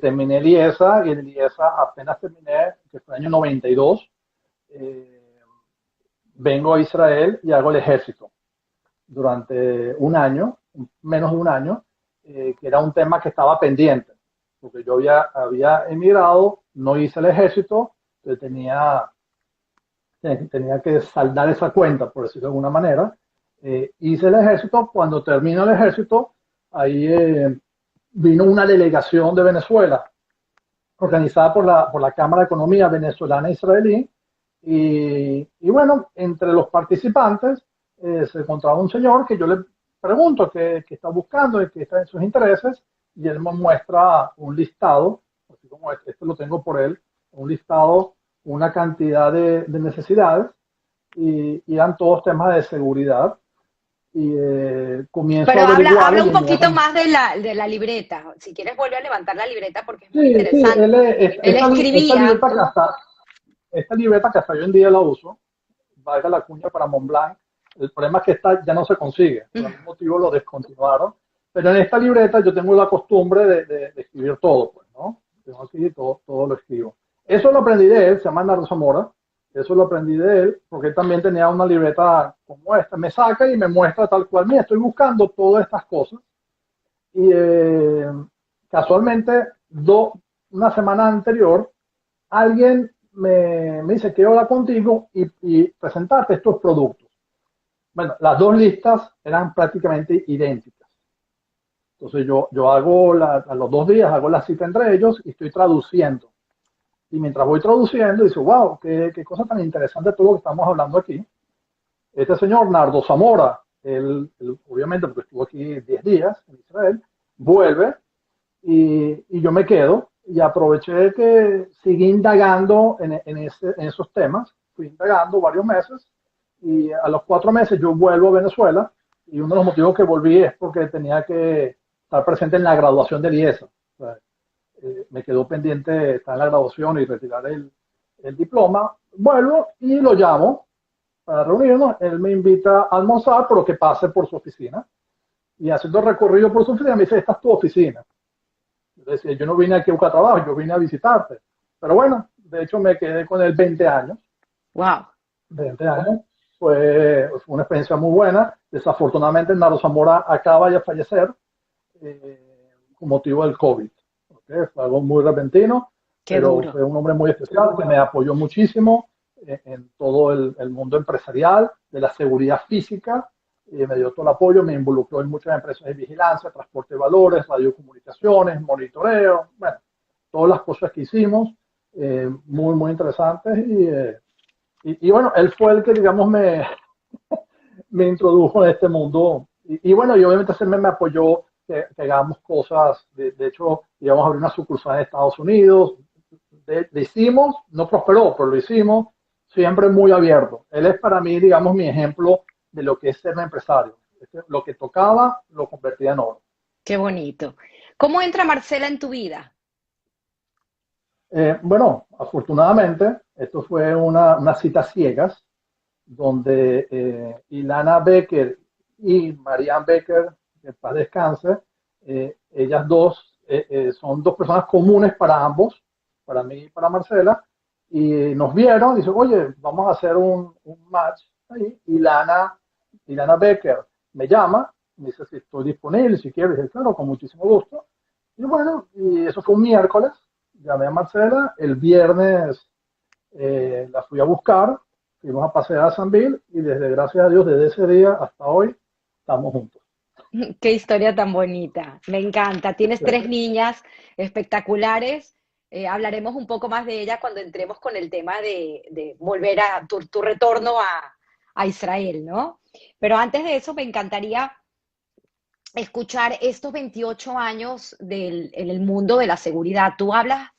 [SPEAKER 2] terminé el IESA y el IESA apenas terminé, que fue el año 92, eh, vengo a Israel y hago el ejército durante un año, menos de un año, que era un tema que estaba pendiente, porque yo había emigrado, no hice el ejército, entonces tenía que saldar esa cuenta, por decirlo de alguna manera. Hice el ejército, cuando termino el ejército, ahí vino una delegación de Venezuela, organizada por la Cámara de Economía Venezolana Israelí, y bueno, entre los participantes se encontraba un señor que yo le pregunto qué está buscando y qué está en sus intereses, y él me muestra un listado, así como este lo tengo por él, un listado, una cantidad de necesidades, y eran todos temas de seguridad, y comienzo
[SPEAKER 1] pero
[SPEAKER 2] a averiguar
[SPEAKER 1] habla
[SPEAKER 2] y
[SPEAKER 1] un poquito
[SPEAKER 2] inmediatamente.
[SPEAKER 1] más de la libreta. Si quieres, vuelve a levantar la libreta porque es muy
[SPEAKER 2] Sí, sí,
[SPEAKER 1] interesante. Él escribía,
[SPEAKER 2] esta libreta que hasta hoy en día la uso, valga la cuña para Montblanc. El problema es que esta ya no se consigue, por algún motivo lo descontinuaron. Pero en esta libreta yo tengo la costumbre de escribir todo, pues, ¿no? Tengo aquí todo lo escribo. Eso lo aprendí de él, se llama Nardo Zamora. Eso lo aprendí de él, porque él también tenía una libreta como esta. Me saca y me muestra tal cual. Mira, estoy buscando todas estas cosas. Y casualmente, una semana anterior, alguien me dice que hablar contigo y presentarte estos productos. Bueno, las dos listas eran prácticamente idénticas. Entonces yo hago, a los 2 días hago la cita entre ellos y estoy traduciendo. Y mientras voy traduciendo, dice, wow, qué cosa tan interesante todo lo que estamos hablando aquí. Este señor, Nardo Zamora, él, obviamente porque estuvo aquí 10 días en Israel, vuelve y yo me quedo y aproveché que seguí indagando en esos temas, fui indagando varios meses y a los 4 meses yo vuelvo a Venezuela y uno de los motivos que volví es porque tenía que estar presente en la graduación del IESA. O sea, me quedó pendiente estar en la graduación y retirar el diploma. Vuelvo y lo llamo para reunirnos. Él me invita a almorzar, pero que pase por su oficina. Y haciendo el recorrido por su oficina, me dice, esta es tu oficina. Yo decía, yo no vine aquí a buscar trabajo, yo vine a visitarte. Pero bueno, de hecho me quedé con él 20 años.
[SPEAKER 1] wow,
[SPEAKER 2] 20 años. Fue una experiencia muy buena. Desafortunadamente, Nardo Zamora acaba de fallecer con motivo del COVID. ¿Okay? Fue algo muy repentino,
[SPEAKER 1] qué
[SPEAKER 2] pero
[SPEAKER 1] duro.
[SPEAKER 2] fue un hombre muy especial que me apoyó muchísimo. en todo el mundo empresarial, de la seguridad física, me dio todo el apoyo, me involucró en muchas empresas de vigilancia, transporte de valores, radiocomunicaciones, monitoreo, bueno, todas las cosas que hicimos, muy, muy interesantes. Y bueno, él fue el que, digamos, me introdujo en este mundo. Y bueno, y obviamente se me apoyó que hagamos cosas. De hecho, íbamos a abrir una sucursal en Estados Unidos. Lo hicimos, no prosperó, pero lo hicimos siempre muy abierto. Él es para mí, digamos, mi ejemplo de lo que es ser un empresario. Lo que tocaba lo convertía en oro.
[SPEAKER 1] Qué bonito. ¿Cómo entra Marcela en tu vida?
[SPEAKER 2] Bueno, afortunadamente, esto fue una cita ciegas, donde Ilana Becker y Marianne Becker, que en paz descanse, ellas dos son dos personas comunes para ambos, para mí y para Marcela, y nos vieron y dicen, oye, vamos a hacer un match ahí. Ilana Becker me llama, me dice si estoy disponible, si quiero, y dije, claro, con muchísimo gusto. Y bueno, y eso fue un miércoles, llamé a Marcela, el viernes la fui a buscar, fuimos a pasear a San Bill y desde, gracias a Dios, desde ese día hasta hoy, estamos juntos.
[SPEAKER 1] Qué historia tan bonita. Me encanta. Tienes
[SPEAKER 2] Sí,
[SPEAKER 1] tres niñas espectaculares. Hablaremos un poco más de ella cuando entremos con el tema de volver a tu retorno a Israel, ¿no? Pero antes de eso, me encantaría escuchar estos 28 años en el mundo de la seguridad. Tú hablas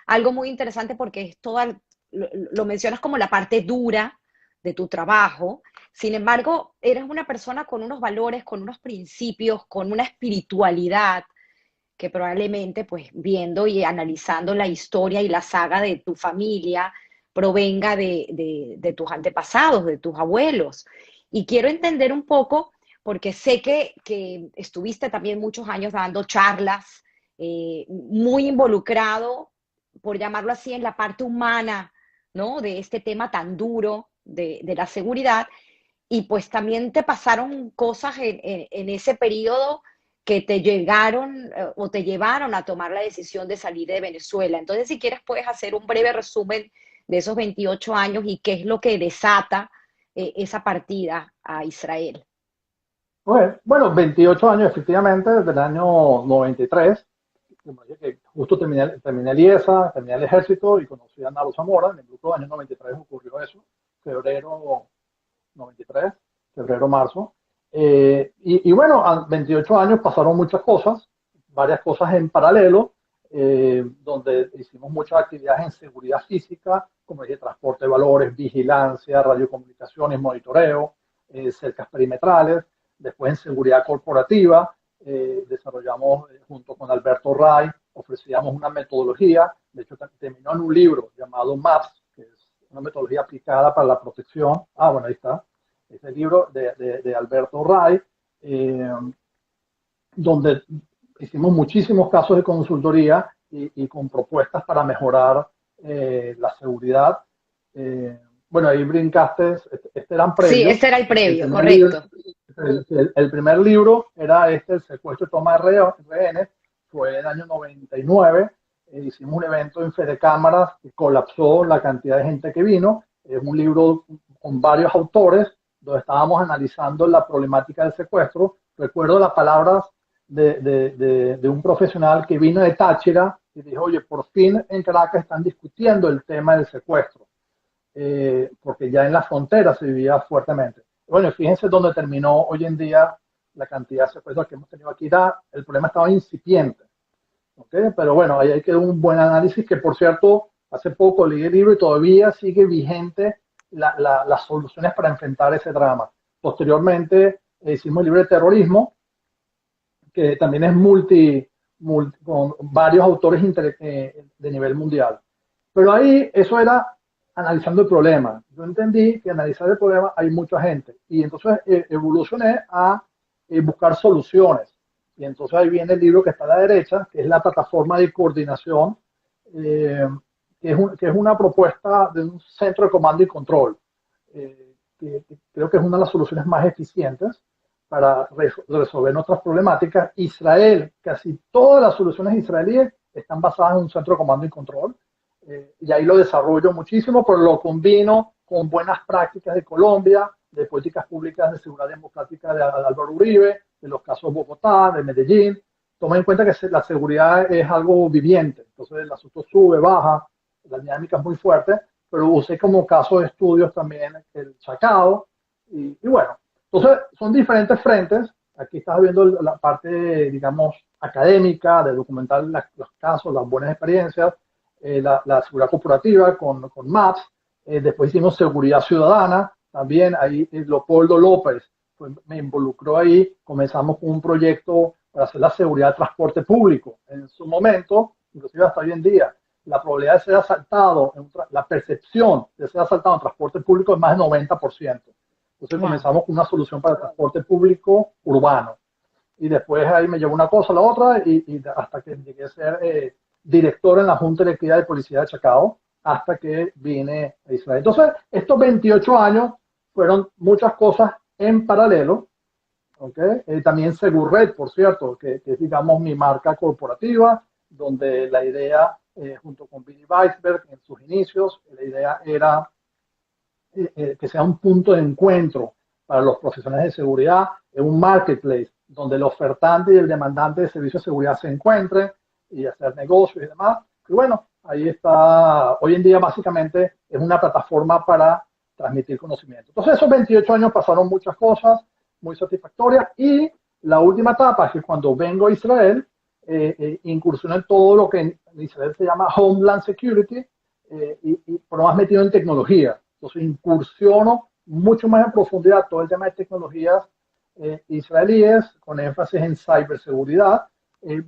[SPEAKER 1] algo muy interesante porque es toda, lo mencionas como la parte dura de tu trabajo. Sin embargo, eres una persona con unos valores, con unos principios, con una espiritualidad que probablemente, pues viendo y analizando la historia y la saga de tu familia, provenga de tus antepasados, de tus abuelos. Y quiero entender un poco, porque sé que estuviste también muchos años dando charlas, muy involucrado, por llamarlo así, en la parte humana, ¿no? De este tema tan duro de la seguridad. Y pues también te pasaron cosas en ese periodo que te llegaron o te llevaron a tomar la decisión de salir de Venezuela. Entonces, si quieres, puedes hacer un breve resumen de esos 28 años y qué es lo que desata esa partida a Israel.
[SPEAKER 2] bueno, 28 años efectivamente, desde el año 93, como dije, que justo terminé el IESA, terminé el ejército y conocí a Nalo Zamora. En el grupo de año 93 ocurrió eso, febrero 93, febrero, marzo. Y bueno, a 28 años pasaron muchas cosas, varias cosas en paralelo, donde hicimos muchas actividades en seguridad física, como dije, transporte de valores, vigilancia, radiocomunicaciones, monitoreo, cercas perimetrales. Después en seguridad corporativa, desarrollamos junto con Alberto Ray, ofrecíamos una metodología, de hecho terminó en un libro llamado MAPS, que es una metodología aplicada para la protección. Ah, bueno, ahí está ese libro de Alberto Ray, donde hicimos muchísimos casos de consultoría y con propuestas para mejorar la seguridad. Bueno, ahí brincaste, eran
[SPEAKER 1] Sí,
[SPEAKER 2] previos.
[SPEAKER 1] ese era el
[SPEAKER 2] El
[SPEAKER 1] previo,
[SPEAKER 2] primer libro,
[SPEAKER 1] correcto.
[SPEAKER 2] el primer libro era el secuestro y toma de rehenes, fue en el año 99. Hicimos un evento en Fede Cámaras que colapsó la cantidad de gente que vino. Es un libro con varios autores donde estábamos analizando la problemática del secuestro. Recuerdo las palabras de un profesional que vino de Táchira y dijo, oye, por fin en Caracas están discutiendo el tema del secuestro, porque ya en la frontera se vivía fuertemente. Bueno, fíjense dónde terminó hoy en día la cantidad de secuestros que hemos tenido aquí. El problema estaba incipiente, ¿okay? Pero bueno, ahí hay que dar un buen análisis, que por cierto, hace poco leí el libro y todavía sigue vigente las soluciones para enfrentar ese drama. Posteriormente hicimos el libro de terrorismo, que también es con varios autores de nivel mundial. Pero ahí eso era analizando el problema. Yo entendí que analizar el problema hay mucha gente. Y entonces evolucioné a buscar soluciones. Y entonces ahí viene el libro que está a la derecha, que es la plataforma de coordinación, eh, que es una propuesta de un centro de comando y control, que creo que es una de las soluciones más eficientes para resolver nuestras problemáticas. Israel, casi todas las soluciones israelíes están basadas en un centro de comando y control. y ahí lo desarrollo muchísimo, pero lo combino con buenas prácticas de Colombia, de políticas públicas de seguridad democrática de Álvaro Uribe, de los casos de Bogotá, de Medellín. Toma en cuenta que la seguridad es algo viviente, entonces el asunto sube, baja, la dinámica es muy fuerte, pero usé como caso de estudios también el Chacao, y bueno, entonces son diferentes frentes. Aquí estás viendo la parte, digamos, académica, de documentar los casos, las buenas experiencias, la seguridad corporativa con MAPS, después hicimos seguridad ciudadana, también ahí Leopoldo López me involucró ahí, comenzamos con un proyecto para hacer la seguridad del transporte público. En su momento, inclusive hasta hoy en día, la probabilidad de ser asaltado, la percepción de ser asaltado en transporte público es más del 90%. Entonces comenzamos con una solución para el transporte público urbano. Y después ahí me llevó una cosa a la otra y hasta que llegué a ser director en la Junta Directiva de Policía de Chacao, hasta que vine a Israel. Entonces, estos 28 años fueron muchas cosas en paralelo. ¿Okay? También Segurred, por cierto, que es, digamos, mi marca corporativa, donde la idea, junto con Billy Weisberg en sus inicios, la idea era que sea un punto de encuentro para los profesionales de seguridad, en un marketplace donde el ofertante y el demandante de servicios de seguridad se encuentren y hacer negocios y demás. Y bueno, ahí está, hoy en día básicamente es una plataforma para transmitir conocimiento. Entonces esos 28 años pasaron muchas cosas muy satisfactorias, y la última etapa es que cuando vengo a Israel, incursiono en todo lo que en Israel se llama Homeland Security, pero más metido en tecnología. Entonces incursiono mucho más en profundidad todo el tema de tecnologías israelíes, con énfasis en ciberseguridad,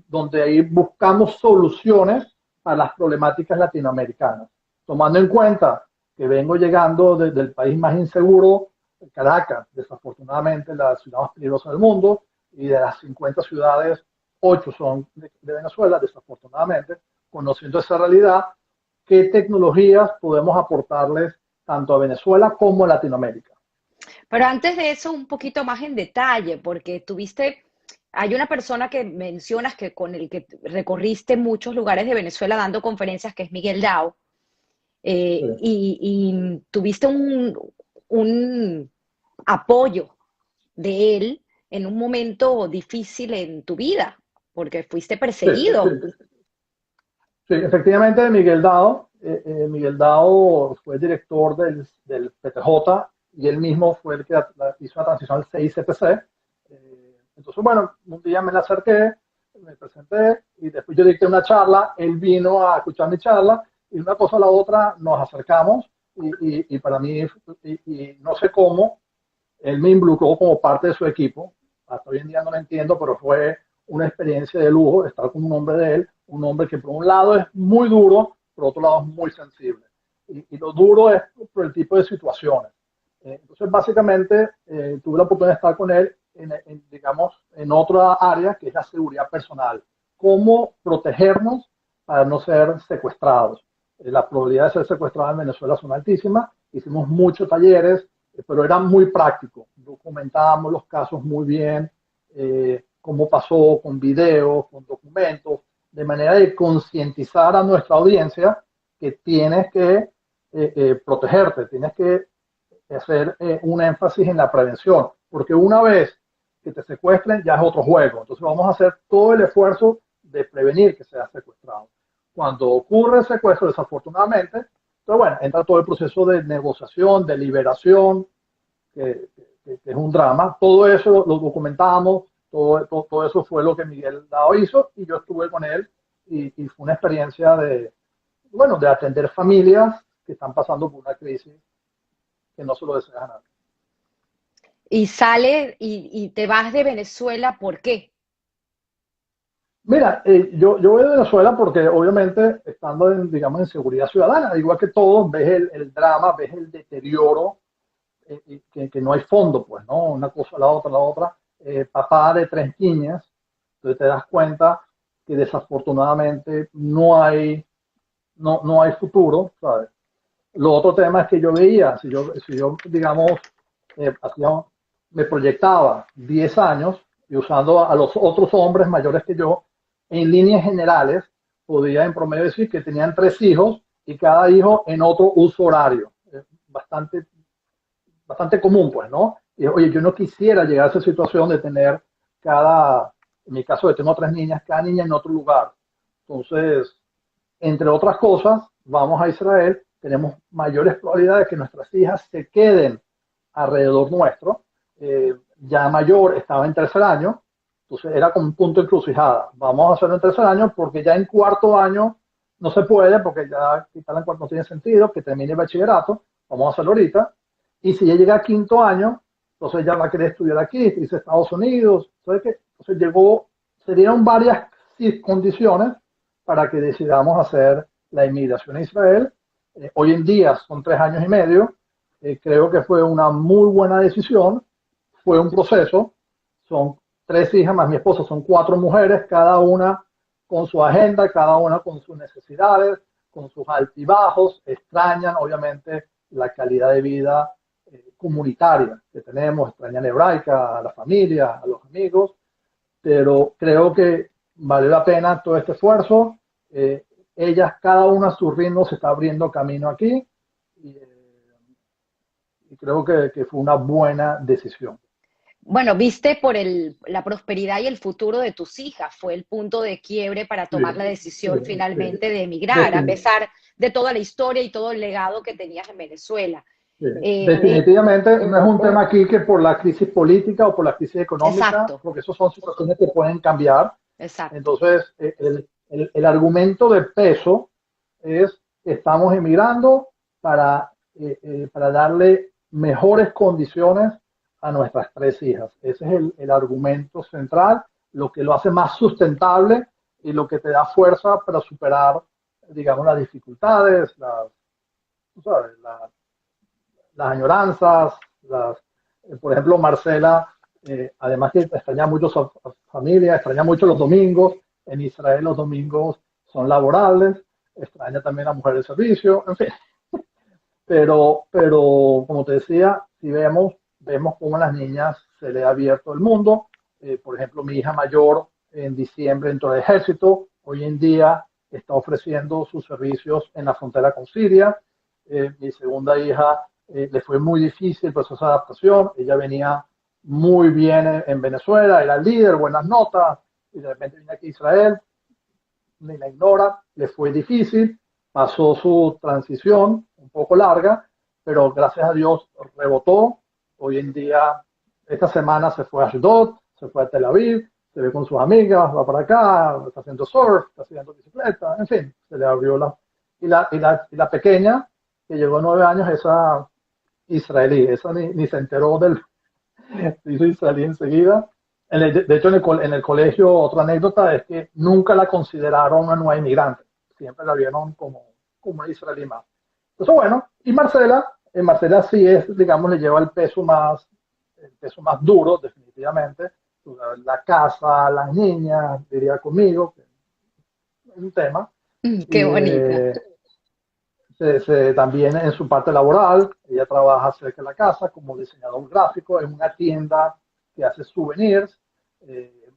[SPEAKER 2] donde ahí buscamos soluciones a las problemáticas latinoamericanas, tomando en cuenta que vengo llegando desde el país más inseguro, Caracas, desafortunadamente la ciudad más peligrosa del mundo, y de las 50 ciudades, 8 son de Venezuela, desafortunadamente. Conociendo esa realidad, ¿qué tecnologías podemos aportarles tanto a Venezuela como a Latinoamérica?
[SPEAKER 1] Pero antes de eso, un poquito más en detalle, porque hay una persona que mencionas que con el que recorriste muchos lugares de Venezuela dando conferencias, que es Miguel Dao,
[SPEAKER 2] Sí.
[SPEAKER 1] y tuviste un apoyo de él en un momento difícil en tu vida, porque fuiste
[SPEAKER 2] Sí,
[SPEAKER 1] perseguido.
[SPEAKER 2] sí, sí, efectivamente, Miguel Dao fue director del PTJ, y él mismo fue el que hizo la transición al CICPC. Entonces, bueno, un día me le acerqué, me presenté, y después yo dicté una charla, él vino a escuchar mi charla, y una cosa a la otra nos acercamos, y para mí, y no sé cómo, él me involucró como parte de su equipo. Hasta hoy en día no lo entiendo, pero fue una experiencia de lujo estar con un hombre de él, un hombre que por un lado es muy duro, por otro lado es muy sensible. Y lo duro es por el tipo de situaciones. Entonces, básicamente, tuve la oportunidad de estar con él digamos, en otra área, que es la seguridad personal. Cómo protegernos para no ser secuestrados. Las probabilidades de ser secuestrados en Venezuela son altísimas. Hicimos muchos talleres, pero era muy práctico. Documentábamos los casos muy bien, cómo pasó, con videos, con documentos, de manera de concientizar a nuestra audiencia que tienes que protegerte, tienes que hacer un énfasis en la prevención, porque una vez que te secuestren ya es otro juego. Entonces vamos a hacer todo el esfuerzo de prevenir que seas secuestrado. Cuando ocurre el secuestro, desafortunadamente, entonces, bueno, entra todo el proceso de negociación, de liberación, que es un drama. Todo eso lo documentamos, todo eso fue lo que Miguel Dao hizo, y yo estuve con él, y fue una experiencia bueno, de atender familias que están pasando por una crisis que no se lo desean a nadie.
[SPEAKER 1] Y y te vas de Venezuela, ¿por qué?
[SPEAKER 2] Mira, yo voy de Venezuela porque obviamente estando digamos, en seguridad ciudadana, igual que todos, ves el drama, ves el deterioro, que no hay fondo, pues, ¿no? Una cosa, la otra, la otra. Papá de 3 niñas, entonces te das cuenta que desafortunadamente no hay futuro, ¿sabes? Lo otro tema es que yo veía, si yo digamos, me proyectaba 10 años y usando a los otros hombres mayores que yo, en líneas generales, podía en promedio decir que tenían 3 hijos y cada hijo en otro uso horario. Bastante, bastante común, pues, ¿no? Y, oye, yo no quisiera llegar a esa situación de tener en mi caso, yo tengo 3 niñas, cada niña en otro lugar. Entonces, entre otras cosas, vamos a Israel, tenemos mayores probabilidades de que nuestras hijas se queden alrededor nuestro. Ya mayor estaba en 3er año, entonces era como un punto de encrucijada. Vamos a hacerlo en 3er año porque ya en 4.er año no se puede, porque ya quitarla en cuarto no tiene sentido, que termine el bachillerato, vamos a hacerlo ahorita. Y si ya llega a 5.er año, entonces ya va a querer estudiar aquí, dice Estados Unidos, ¿sabes qué? Entonces se dieron varias condiciones para que decidamos hacer la inmigración a Israel. Hoy en día son 3 años y medio. Creo que fue una muy buena decisión. Fue un proceso. Son 3 hijas más mi esposa, son 4 mujeres, cada una con su agenda, cada una con sus necesidades, con sus altibajos. Extrañan, obviamente, la calidad de vida comunitaria que tenemos, extrañan Hebraica, a la familia, a los amigos, pero creo que vale la pena todo este esfuerzo. Ellas, cada una a su ritmo, se está abriendo camino aquí y, y creo que fue una buena decisión.
[SPEAKER 3] Bueno, viste por la prosperidad y el futuro de tus hijas, fue el punto de quiebre para
[SPEAKER 2] Sí,
[SPEAKER 3] tomar la
[SPEAKER 2] sí,
[SPEAKER 3] decisión
[SPEAKER 2] sí,
[SPEAKER 3] finalmente de emigrar, a
[SPEAKER 2] definitivamente.
[SPEAKER 3] pesar de toda la historia y todo el legado que tenías en Venezuela.
[SPEAKER 2] Sí.
[SPEAKER 3] Eh,
[SPEAKER 2] Definitivamente no es un tema aquí que por la crisis política o por la crisis económica,
[SPEAKER 3] exacto,
[SPEAKER 2] porque eso son situaciones que pueden cambiar.
[SPEAKER 3] exacto.
[SPEAKER 2] Entonces, el argumento de peso es que estamos emigrando para darle mejores condiciones a nuestras 3 hijas. Ese es el argumento central, lo que lo hace más sustentable y lo que te da fuerza para superar, digamos, las dificultades, tú sabes, las añoranzas, por ejemplo, Marcela, además que extraña mucho su familia, extraña mucho los domingos. En Israel los domingos son laborables, extraña también a la mujer de servicio, en fin. Pero como te decía, si vemos cómo a las niñas se le ha abierto el mundo. Por ejemplo, mi hija mayor en diciembre entró al ejército, hoy en día está ofreciendo sus servicios en la frontera con Siria. Mi segunda hija le fue muy difícil el proceso de adaptación, ella venía muy bien en Venezuela, era líder, buenas notas, y de repente viene aquí a Israel, ni la ignora, le fue difícil, pasó su transición un poco larga, pero gracias a Dios rebotó. Hoy en día, esta semana se fue a Ashdod, se fue a Tel Aviv, se ve con sus amigas, va para acá, está haciendo surf, está haciendo bicicleta, en fin, se le abrió la pequeña, que llegó a 9 años, esa israelí, esa ni se enteró hizo israelí enseguida. De hecho, en el colegio, otra anécdota es que nunca la consideraron una nueva inmigrante, siempre la vieron como una israelí más. Entonces, bueno, y Marcela sí es, digamos, le lleva el peso más duro, definitivamente. La casa, las niñas, diría conmigo, que es un tema.
[SPEAKER 3] Qué
[SPEAKER 2] Y
[SPEAKER 3] bonita.
[SPEAKER 2] también en su parte laboral, ella trabaja cerca de la casa como diseñador gráfico en una tienda que hace souvenirs,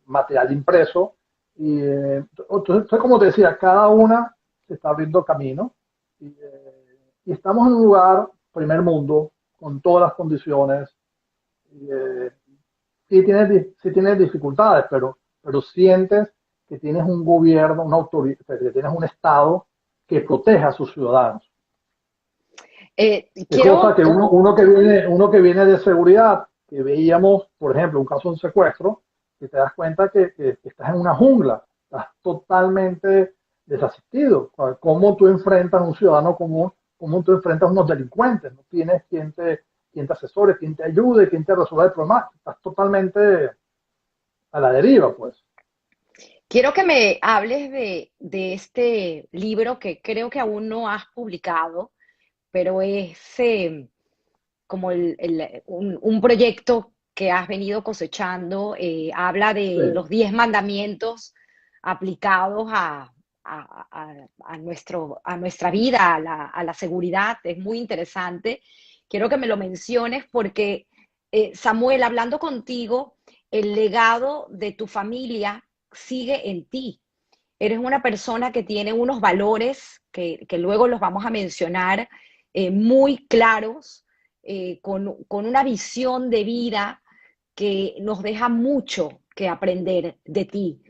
[SPEAKER 2] material impreso. Y entonces, como te decía, cada una se está abriendo camino y estamos en un lugar, primer mundo, con todas las condiciones. Y, sí tienes dificultades, pero sientes que tienes un gobierno, una autoridad, que tienes un Estado que proteja a sus ciudadanos. Es cosa
[SPEAKER 3] Quiero,
[SPEAKER 2] que uno que viene de seguridad, que veíamos, por ejemplo, un caso de un secuestro, que te das cuenta que estás en una jungla, estás totalmente desasistido. ¿Cómo tú enfrentas a un ciudadano común? ¿Cómo tú enfrentas a unos delincuentes? No tienes quien te asesore, quien te ayude, quien te resuelva el problema. Estás totalmente a la deriva, pues.
[SPEAKER 3] quiero que me hables de este libro que creo que aún no has publicado, pero es como un proyecto que has venido cosechando. Habla
[SPEAKER 2] Sí,
[SPEAKER 3] de los 10 mandamientos aplicados a nuestra vida, a la seguridad. Es muy interesante. Quiero que me lo menciones porque, Samuel, hablando contigo, el legado de tu familia sigue en ti. eres una persona que tiene unos valores que luego los vamos a mencionar, muy claros, con una visión de vida que nos deja mucho que aprender de ti.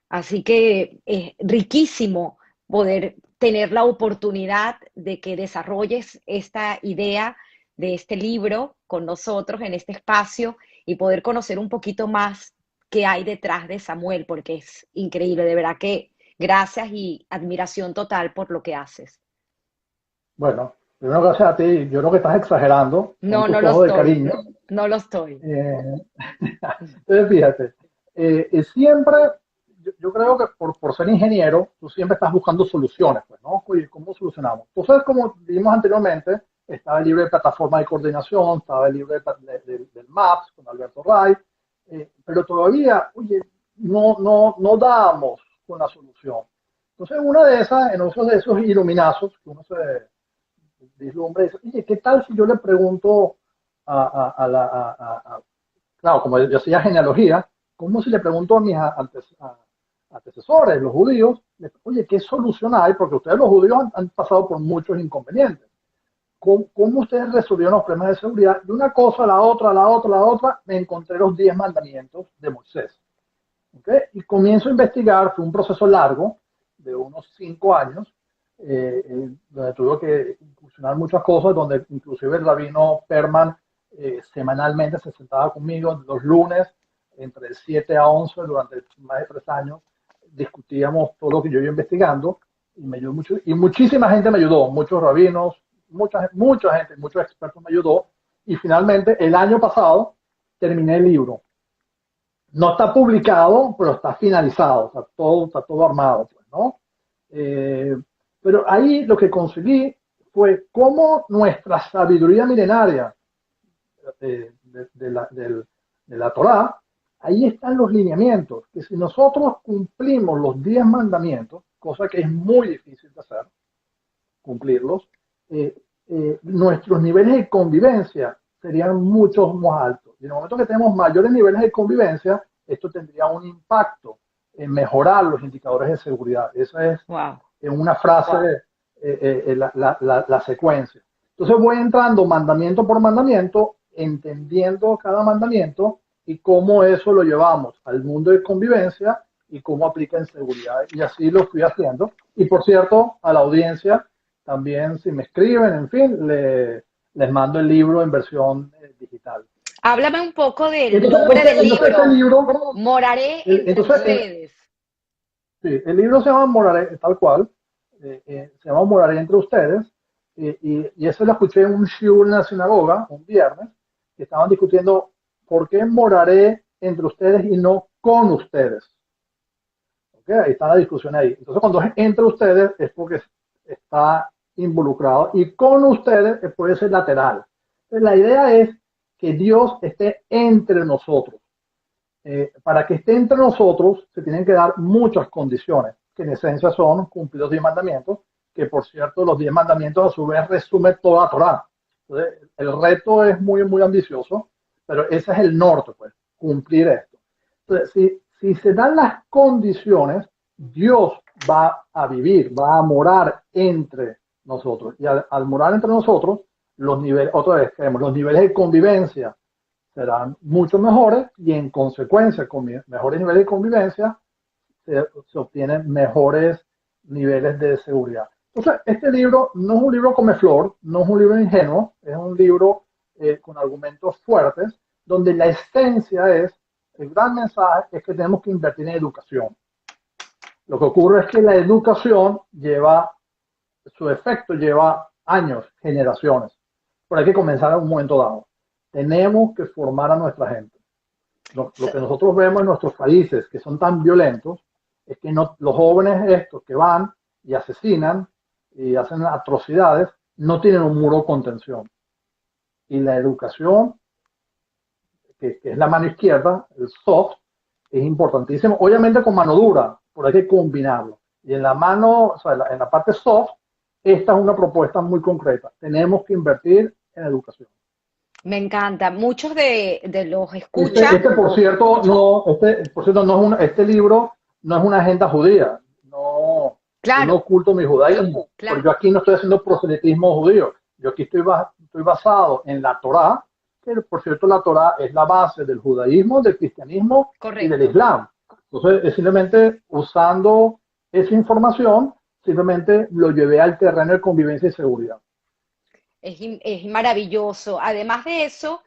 [SPEAKER 3] Así que es riquísimo poder tener la oportunidad de que desarrolles esta idea de este libro con nosotros en este espacio y poder conocer un poquito más qué hay detrás de Samuel, porque es increíble, de verdad que gracias y admiración total por lo que haces.
[SPEAKER 2] Bueno, primero gracias a ti. Yo creo que estás exagerando con
[SPEAKER 3] No,
[SPEAKER 2] tus
[SPEAKER 3] no lo
[SPEAKER 2] ojos de
[SPEAKER 3] estoy,
[SPEAKER 2] cariño.
[SPEAKER 3] no lo estoy.
[SPEAKER 2] Eh, entonces, fíjate, siempre, yo creo que por ser ingeniero, tú siempre estás buscando soluciones, pues, ¿no? Oye, ¿cómo solucionamos? Entonces, como vimos anteriormente, estaba el libro de plataforma de coordinación, estaba el libro del MAPS con Alberto Ray, pero todavía, oye, no dábamos con la solución. Entonces, una de esas, en uno de esos iluminazos, que uno se vislumbra y dice, oye, ¿qué tal si yo le pregunto claro, como yo hacía genealogía, como si le pregunto a mis antecesores, los judíos, oye, ¿qué solución hay? Porque ustedes los judíos han pasado por muchos inconvenientes. ¿Cómo ustedes resolvieron los problemas de seguridad? De una cosa a la otra, a la otra, a la otra, me encontré los 10 mandamientos de Moisés. ¿Okay? Y comienzo a investigar, fue un proceso largo, de unos 5 años, donde tuve que incursionar muchas cosas, donde inclusive el rabino Perman semanalmente se sentaba conmigo los lunes, entre 7 a 11, durante más de 3 años, discutíamos todo lo que yo iba investigando, y me ayudó mucho, y muchísima gente me ayudó, muchos rabinos, mucha gente, muchos expertos me ayudó, y finalmente el año pasado terminé el libro. No está publicado, pero está finalizado, está todo armado, pues, ¿no? Eh, pero ahí lo que conseguí fue cómo nuestra sabiduría milenaria de la Torá, ahí están los lineamientos, que si nosotros cumplimos los 10 mandamientos, cosa que es muy difícil de hacer, cumplirlos, nuestros niveles de convivencia serían mucho más altos. Y en el momento que tenemos mayores niveles de convivencia, esto tendría un impacto en mejorar los indicadores de seguridad. Esa es
[SPEAKER 3] Wow.
[SPEAKER 2] en una frase la secuencia. Entonces voy entrando mandamiento por mandamiento, entendiendo cada mandamiento y cómo eso lo llevamos al mundo de convivencia y cómo aplica en seguridad. Y así lo fui haciendo. Y por cierto, a la audiencia, también si me escriben, en fin, les mando el libro en versión digital.
[SPEAKER 3] Háblame un poco del nombre del libro.
[SPEAKER 2] Este libro,
[SPEAKER 3] Moraré entre ustedes.
[SPEAKER 2] Sí, el libro se llama Moraré, tal cual, se llama Moraré entre ustedes, y eso lo escuché en un shiur en la sinagoga, un viernes, que estaban discutiendo por qué moraré entre ustedes y no con ustedes. ¿Okay? Ahí está la discusión ahí. Entonces, cuando es entre ustedes es porque está involucrado, y con ustedes puede ser lateral. Entonces, la idea es que Dios esté entre nosotros. Para que esté entre nosotros se tienen que dar muchas condiciones, que en esencia son cumplir los 10 mandamientos, que por cierto los 10 mandamientos a su vez resumen toda la Torá. Entonces, el reto es muy, muy ambicioso, pero ese es el norte, pues, cumplir esto. Entonces, si se dan las condiciones, Dios va a vivir, va a morar entre nosotros. Y al morar entre nosotros, los niveles, otra vez, los niveles de convivencia serán mucho mejores, y en consecuencia, con mejores niveles de convivencia, se obtienen mejores niveles de seguridad. Entonces, este libro no es un libro come flor, no es un libro ingenuo, es un libro con argumentos fuertes, donde la esencia es, el gran mensaje es que tenemos que invertir en educación. Lo que ocurre es que la educación su efecto lleva años, generaciones, pero hay que comenzar en un momento dado. Tenemos que formar a nuestra gente. Lo que nosotros vemos en nuestros países, que son tan violentos, es que los jóvenes estos que van y asesinan y hacen atrocidades, no tienen un muro de contención. Y la educación, que es la mano izquierda, el soft, es importantísimo. Obviamente con mano dura, pero hay que combinarlo. Y en la mano, o sea, en la parte soft, esta es una propuesta muy concreta. Tenemos que invertir en educación.
[SPEAKER 3] Me encanta. Muchos de los escuchas.
[SPEAKER 2] Por cierto, no es este libro no es una agenda judía. Yo no
[SPEAKER 3] Claro,
[SPEAKER 2] oculto mi judaísmo, porque
[SPEAKER 3] claro.
[SPEAKER 2] yo aquí no estoy haciendo proselitismo judío. Yo aquí estoy basado en la Torá, que por cierto la Torá es la base del judaísmo, del cristianismo y del
[SPEAKER 3] Correcto.
[SPEAKER 2] islam. Entonces, es simplemente usando esa información, simplemente lo llevé al terreno de convivencia y seguridad.
[SPEAKER 3] Es maravilloso. Además de eso,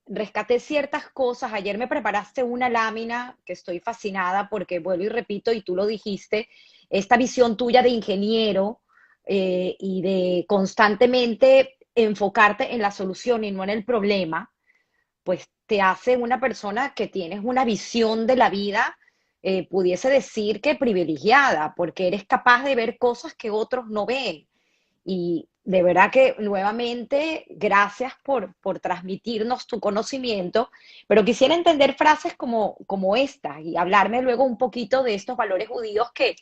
[SPEAKER 3] rescaté ciertas cosas. Ayer me preparaste una lámina que estoy fascinada porque, vuelvo y repito, y tú lo dijiste, esta visión tuya de ingeniero y de constantemente enfocarte en la solución y no en el problema, pues te hace una persona que tienes una visión de la vida, pudiese decir que privilegiada, porque eres capaz de ver cosas que otros no ven. Y de verdad que nuevamente, gracias por transmitirnos tu conocimiento, pero quisiera entender frases como esta y hablarme luego un poquito de estos valores judíos que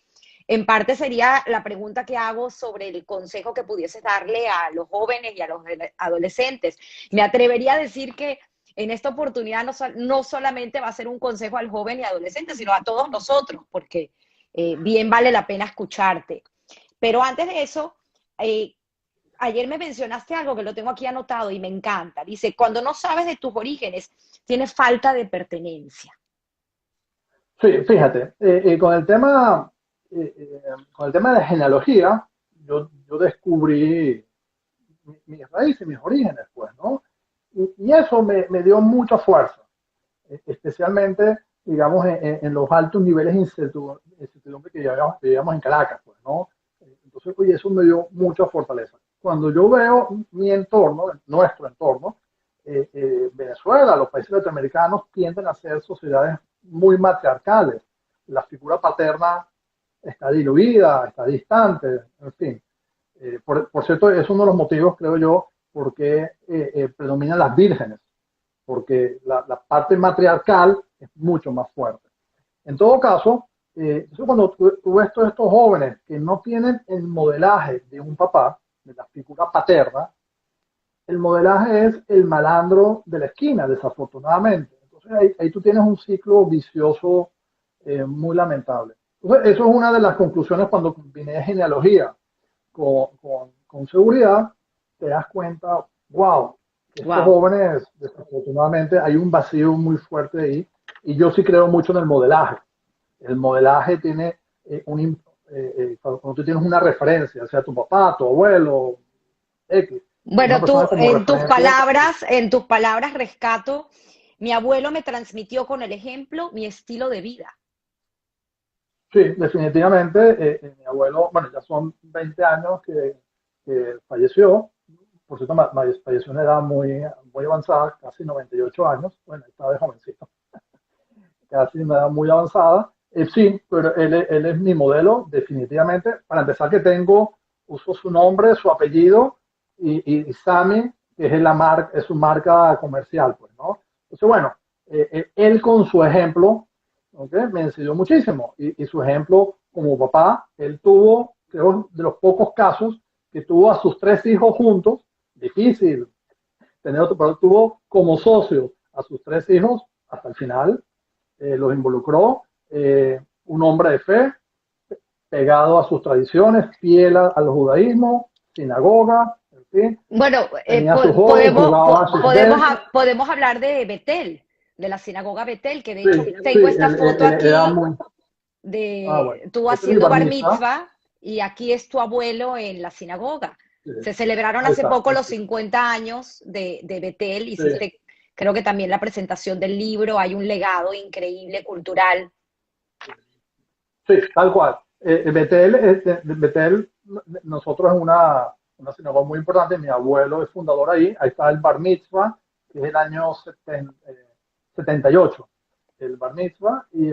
[SPEAKER 3] en parte sería la pregunta que hago sobre el consejo que pudieses darle a los jóvenes y a los adolescentes. Me atrevería a decir que en esta oportunidad no solamente va a ser un consejo al joven y adolescente, sino a todos nosotros, porque bien vale la pena escucharte. Pero antes de eso, eh, ayer me mencionaste algo que lo tengo aquí anotado y me encanta. Dice, cuando no sabes de tus orígenes, tienes falta de pertenencia.
[SPEAKER 2] Sí, fíjate, con el tema de la genealogía, yo descubrí mis raíces, mis orígenes, pues, ¿no? Y eso me dio mucha fuerza, especialmente, digamos, en los altos niveles de incertidumbre que llevamos en Caracas, pues, ¿no? Entonces, oye, eso me dio mucha fortaleza. Cuando yo veo mi entorno, nuestro entorno, Venezuela, los países latinoamericanos tienden a ser sociedades muy matriarcales. La figura paterna está diluida, está distante, en fin. Por cierto, es uno de los motivos, creo yo, por qué predominan las vírgenes, porque la parte matriarcal es mucho más fuerte. En todo caso, cuando tú ves todos estos jóvenes que no tienen el modelaje de un papá, de la figura paterna, el modelaje es el malandro de la esquina, desafortunadamente. Entonces ahí tú tienes un ciclo vicioso muy lamentable. Entonces, eso es una de las conclusiones cuando combiné genealogía con seguridad, te das cuenta, wow, que estos
[SPEAKER 3] Wow.
[SPEAKER 2] jóvenes, desafortunadamente, hay un vacío muy fuerte ahí. Y yo sí creo mucho en el modelaje. El modelaje tiene cuando tú tienes una referencia, sea tu papá, tu abuelo, X, una
[SPEAKER 3] Bueno,
[SPEAKER 2] persona
[SPEAKER 3] tú
[SPEAKER 2] como referencia.
[SPEAKER 3] en tus palabras rescato, mi abuelo me transmitió con el ejemplo mi estilo de vida.
[SPEAKER 2] Sí, definitivamente. Mi abuelo, bueno, ya son 20 años que falleció. Por cierto, falleció en una edad muy avanzada, casi 98 años. Bueno, estaba de jovencito, casi en una edad muy avanzada. Sí, pero él es mi modelo, definitivamente. Para empezar, uso su nombre, su apellido y Sammy, que es su marca comercial, pues, ¿no? Entonces, bueno, él con su ejemplo, ¿okay? Me enseñó muchísimo. Y su ejemplo como papá, él tuvo, creo, de los pocos casos que tuvo a sus tres hijos juntos, difícil tener otro, pero tuvo como socio a sus tres hijos hasta el final, los involucró, un hombre de fe, pegado a sus tradiciones, fiel al judaísmo, sinagoga, en fin,
[SPEAKER 3] Bueno,
[SPEAKER 2] tenía sus hobbies, jugaba a sus bets.
[SPEAKER 3] podemos hablar de Betel, de la sinagoga Betel, que de
[SPEAKER 2] Sí,
[SPEAKER 3] hecho
[SPEAKER 2] sí,
[SPEAKER 3] tengo esta foto
[SPEAKER 2] era
[SPEAKER 3] aquí
[SPEAKER 2] muy. Ah, bueno.
[SPEAKER 3] de tú
[SPEAKER 2] Este es mi
[SPEAKER 3] haciendo
[SPEAKER 2] bar
[SPEAKER 3] bar
[SPEAKER 2] mitzvah.
[SPEAKER 3] mitzvah y aquí es tu abuelo en la sinagoga.
[SPEAKER 2] Sí,
[SPEAKER 3] Se celebraron
[SPEAKER 2] ahí
[SPEAKER 3] hace
[SPEAKER 2] está.
[SPEAKER 3] poco los 50 años de Betel,
[SPEAKER 2] Sí,
[SPEAKER 3] hiciste, creo que también la presentación del libro, hay un legado increíble cultural.
[SPEAKER 2] sí, tal cual. Betel, nosotros es una sinagoga muy importante. Mi abuelo es fundador ahí. Ahí está el bar mitzvah, que es el año 78, el bar mitzvah. Y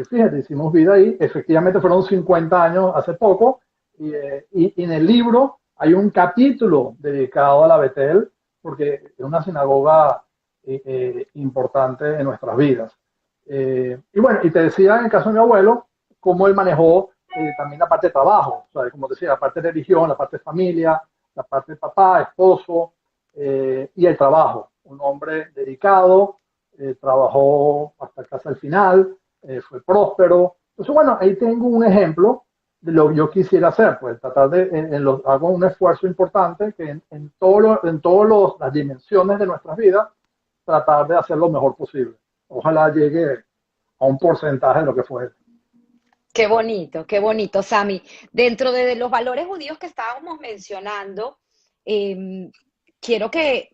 [SPEAKER 2] fíjate, hicimos vida ahí. Efectivamente fueron 50 años hace poco. Y en el libro hay un capítulo dedicado a la Betel, porque es una sinagoga importante en nuestras vidas. Y bueno, y te decía en el caso de mi abuelo, cómo él manejó también la parte de trabajo, o sea, como te decía, la parte de religión, la parte de familia, la parte de papá, esposo y el trabajo. Un hombre dedicado, trabajó hasta casi el final, fue próspero. Entonces, bueno, ahí tengo un ejemplo yo quisiera hacer, pues tratar de, hago un esfuerzo importante que en todas las dimensiones de nuestras vidas, tratar de hacer lo mejor posible. Ojalá llegue a un porcentaje de lo que fue.
[SPEAKER 3] Qué bonito, Sami. Dentro de los valores judíos que estábamos mencionando, eh, quiero que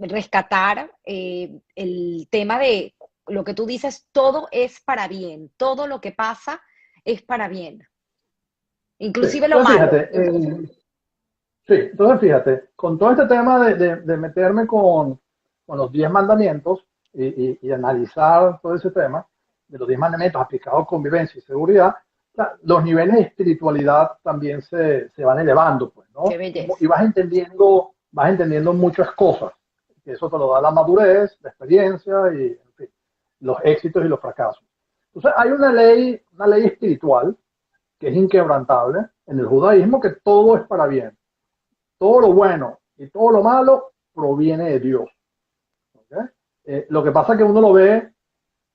[SPEAKER 3] rescatar el tema de lo que tú dices, todo es para bien, todo lo que pasa es para bien,
[SPEAKER 2] Sí,
[SPEAKER 3] inclusive lo
[SPEAKER 2] entonces
[SPEAKER 3] malo.
[SPEAKER 2] fíjate, sí, entonces fíjate, con todo este tema de meterme con los 10 mandamientos y analizar todo ese tema de los 10 mandamientos aplicados a convivencia y seguridad, los niveles de espiritualidad también se van elevando, pues,
[SPEAKER 3] Qué
[SPEAKER 2] ¿no? Y
[SPEAKER 3] belleza.
[SPEAKER 2] vas entendiendo muchas cosas, que eso te lo da la madurez, la experiencia y, en fin, los éxitos y los fracasos. Entonces hay una ley espiritual que es inquebrantable en el judaísmo, que todo es para bien. Todo lo bueno y todo lo malo proviene de Dios. ¿Okay? Lo que pasa es que uno lo ve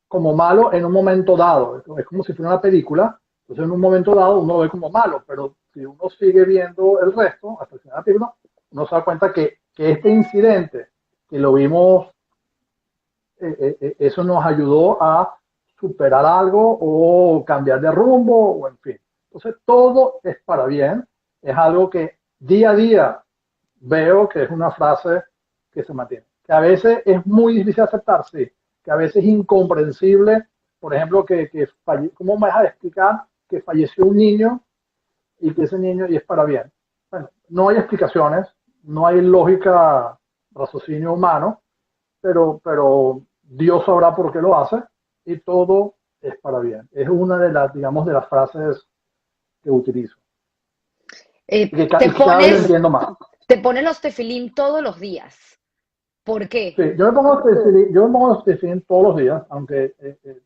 [SPEAKER 2] como malo en un momento dado. Es como si fuera una película. Entonces, en un momento dado uno lo ve como malo, pero si uno sigue viendo el resto, hasta el final de la película, uno se da cuenta que este incidente, que lo vimos, eso nos ayudó a superar algo o cambiar de rumbo, o en fin. Entonces, todo es para bien. Es algo que día a día veo que es una frase que se mantiene. Que a veces es muy difícil aceptar, sí. Que a veces es incomprensible, por ejemplo, ¿cómo me dejas de explicar que falleció un niño y que ese niño y es para bien? Bueno, no hay explicaciones, no hay lógica, raciocinio humano, pero Dios sabrá por qué lo hace y todo es para bien. Es una de las, digamos, de las frases que utilizo y que,
[SPEAKER 3] Te
[SPEAKER 2] y que cada vez lo
[SPEAKER 3] pones,
[SPEAKER 2] entiendo más.
[SPEAKER 3] te pones los tefilín todos los días. ¿Por qué?
[SPEAKER 2] Sí, yo me pongo los tefilín todos los días, aunque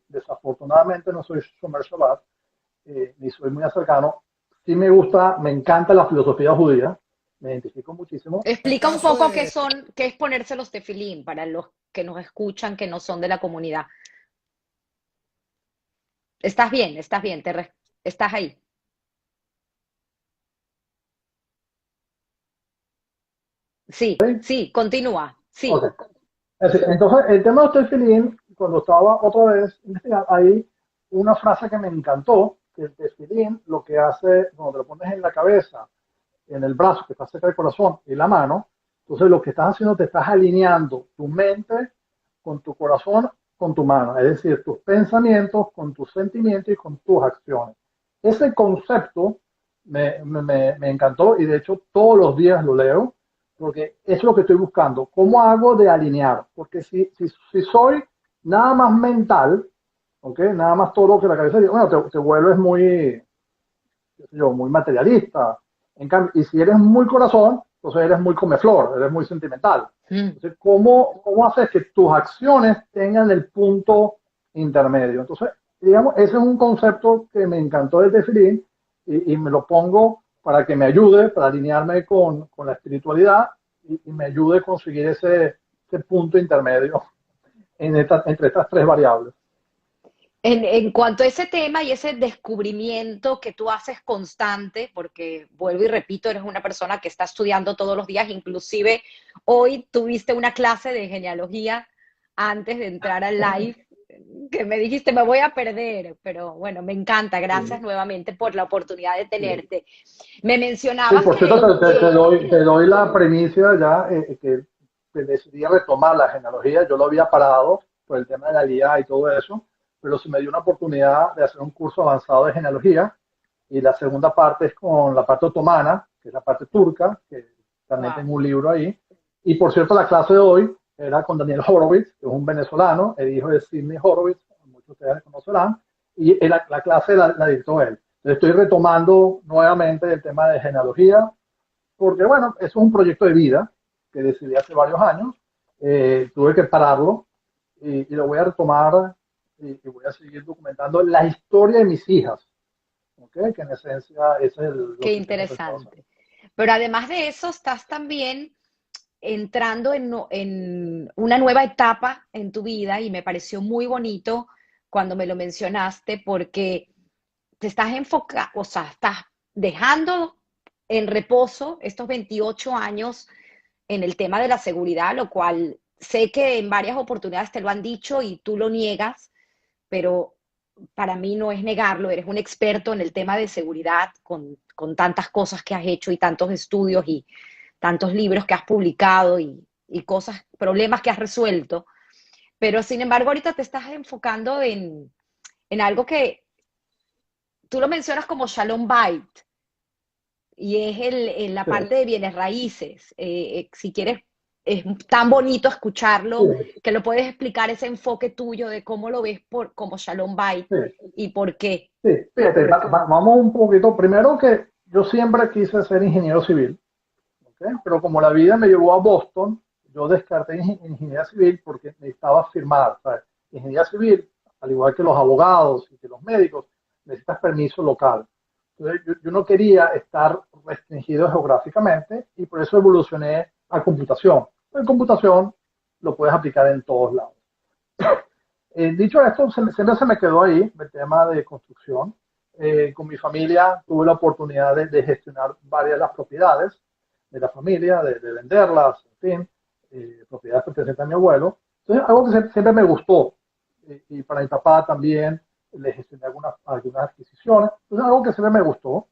[SPEAKER 2] desafortunadamente no soy Shomer Shabbat, ni soy muy cercano. Sí me gusta, me encanta la filosofía judía, me identifico muchísimo.
[SPEAKER 3] Explica un poco qué es ponerse los tefilín para los que nos escuchan que no son de la comunidad. Estás bien, estás ahí. Sí,
[SPEAKER 2] ¿Sí?
[SPEAKER 3] sí, continúa. Sí.
[SPEAKER 2] Okay. Entonces, el tema de los tefilín, cuando estaba otra vez investigando, hay una frase que me encantó, que el tefilín lo que hace, cuando te lo pones en la cabeza, en el brazo que está cerca del corazón y la mano, entonces lo que estás haciendo, te estás alineando tu mente con tu corazón, con tu mano, es decir, tus pensamientos con tus sentimientos y con tus acciones. Ese concepto me encantó y de hecho todos los días lo leo porque es lo que estoy buscando. ¿Cómo hago de alinear? Porque si soy nada más mental, ¿okay? Nada más todo lo que la cabeza dice, bueno, te vuelves muy, qué sé yo, muy materialista. En cambio, y si eres muy corazón, entonces eres muy comeflor, eres muy sentimental.
[SPEAKER 3] Mm.
[SPEAKER 2] Entonces, ¿cómo haces que tus acciones tengan el punto intermedio? Entonces, digamos, ese es un concepto que me encantó del Tefilín y me lo pongo para que me ayude, para alinearme con la espiritualidad y me ayude a conseguir ese punto intermedio entre estas tres variables.
[SPEAKER 3] En cuanto a ese tema y ese descubrimiento que tú haces constante, porque vuelvo y repito, eres una persona que está estudiando todos los días, inclusive hoy tuviste una clase de genealogía antes de entrar al live, que me dijiste me voy a perder, pero bueno, me encanta, gracias
[SPEAKER 2] Sí.
[SPEAKER 3] nuevamente por la oportunidad de tenerte. Me
[SPEAKER 2] Sí,
[SPEAKER 3] mencionabas
[SPEAKER 2] por cierto,
[SPEAKER 3] que
[SPEAKER 2] te doy la primicia ya que decidí retomar la genealogía. Yo lo había parado por el tema de la IA y todo eso, pero se me dio una oportunidad de hacer un curso avanzado de genealogía y la segunda parte es con la parte otomana, que es la parte turca, que también
[SPEAKER 3] wow,
[SPEAKER 2] tengo un libro ahí. Y por cierto, la clase de hoy era con Daniel Horowitz, que es un venezolano, el hijo de Sidney Horowitz, muchos de ustedes conocerán, y la clase la dictó él. Estoy retomando nuevamente el tema de genealogía, porque bueno, eso es un proyecto de vida que decidí hace varios años, tuve que pararlo y lo voy a retomar y voy a seguir documentando la historia de mis hijas, ¿okay? Que en esencia es lo
[SPEAKER 3] qué
[SPEAKER 2] que tengo pensado hacer.
[SPEAKER 3] interesante. Pero además de eso, estás también entrando en una nueva etapa en tu vida y me pareció muy bonito cuando me lo mencionaste porque te estás enfocando, o sea, estás dejando en reposo estos 28 años en el tema de la seguridad, lo cual sé que en varias oportunidades te lo han dicho y tú lo niegas, pero para mí no es negarlo, eres un experto en el tema de seguridad con tantas cosas que has hecho y tantos estudios y tantos libros que has publicado y cosas, problemas que has resuelto. Pero sin embargo, ahorita te estás enfocando en algo que tú lo mencionas como Shalom Bait, y es en la
[SPEAKER 2] Sí,
[SPEAKER 3] parte de bienes raíces. Si quieres, es tan bonito escucharlo,
[SPEAKER 2] sí,
[SPEAKER 3] que lo puedes explicar ese enfoque tuyo de cómo lo ves como Shalom Bait
[SPEAKER 2] sí.
[SPEAKER 3] y por qué.
[SPEAKER 2] Sí, fíjate, vamos un poquito. Primero que yo siempre quise ser ingeniero civil, ¿ok? Pero como la vida me llevó a Boston, yo descarté ingeniería civil porque necesitaba firmar. ¿Sabes? Ingeniería civil, al igual que los abogados y que los médicos, necesitas permiso local. Entonces, yo no quería estar restringido geográficamente y por eso evolucioné a computación. En computación lo puedes aplicar en todos lados. Dicho esto, siempre se me quedó ahí el tema de construcción. Con mi familia tuve la oportunidad de gestionar varias de las propiedades de la familia, de venderlas, en fin, propiedades pertenecientes a mi abuelo. Entonces, algo que siempre me gustó. Y para mi papá también le gestioné algunas adquisiciones. Entonces, algo que siempre me gustó.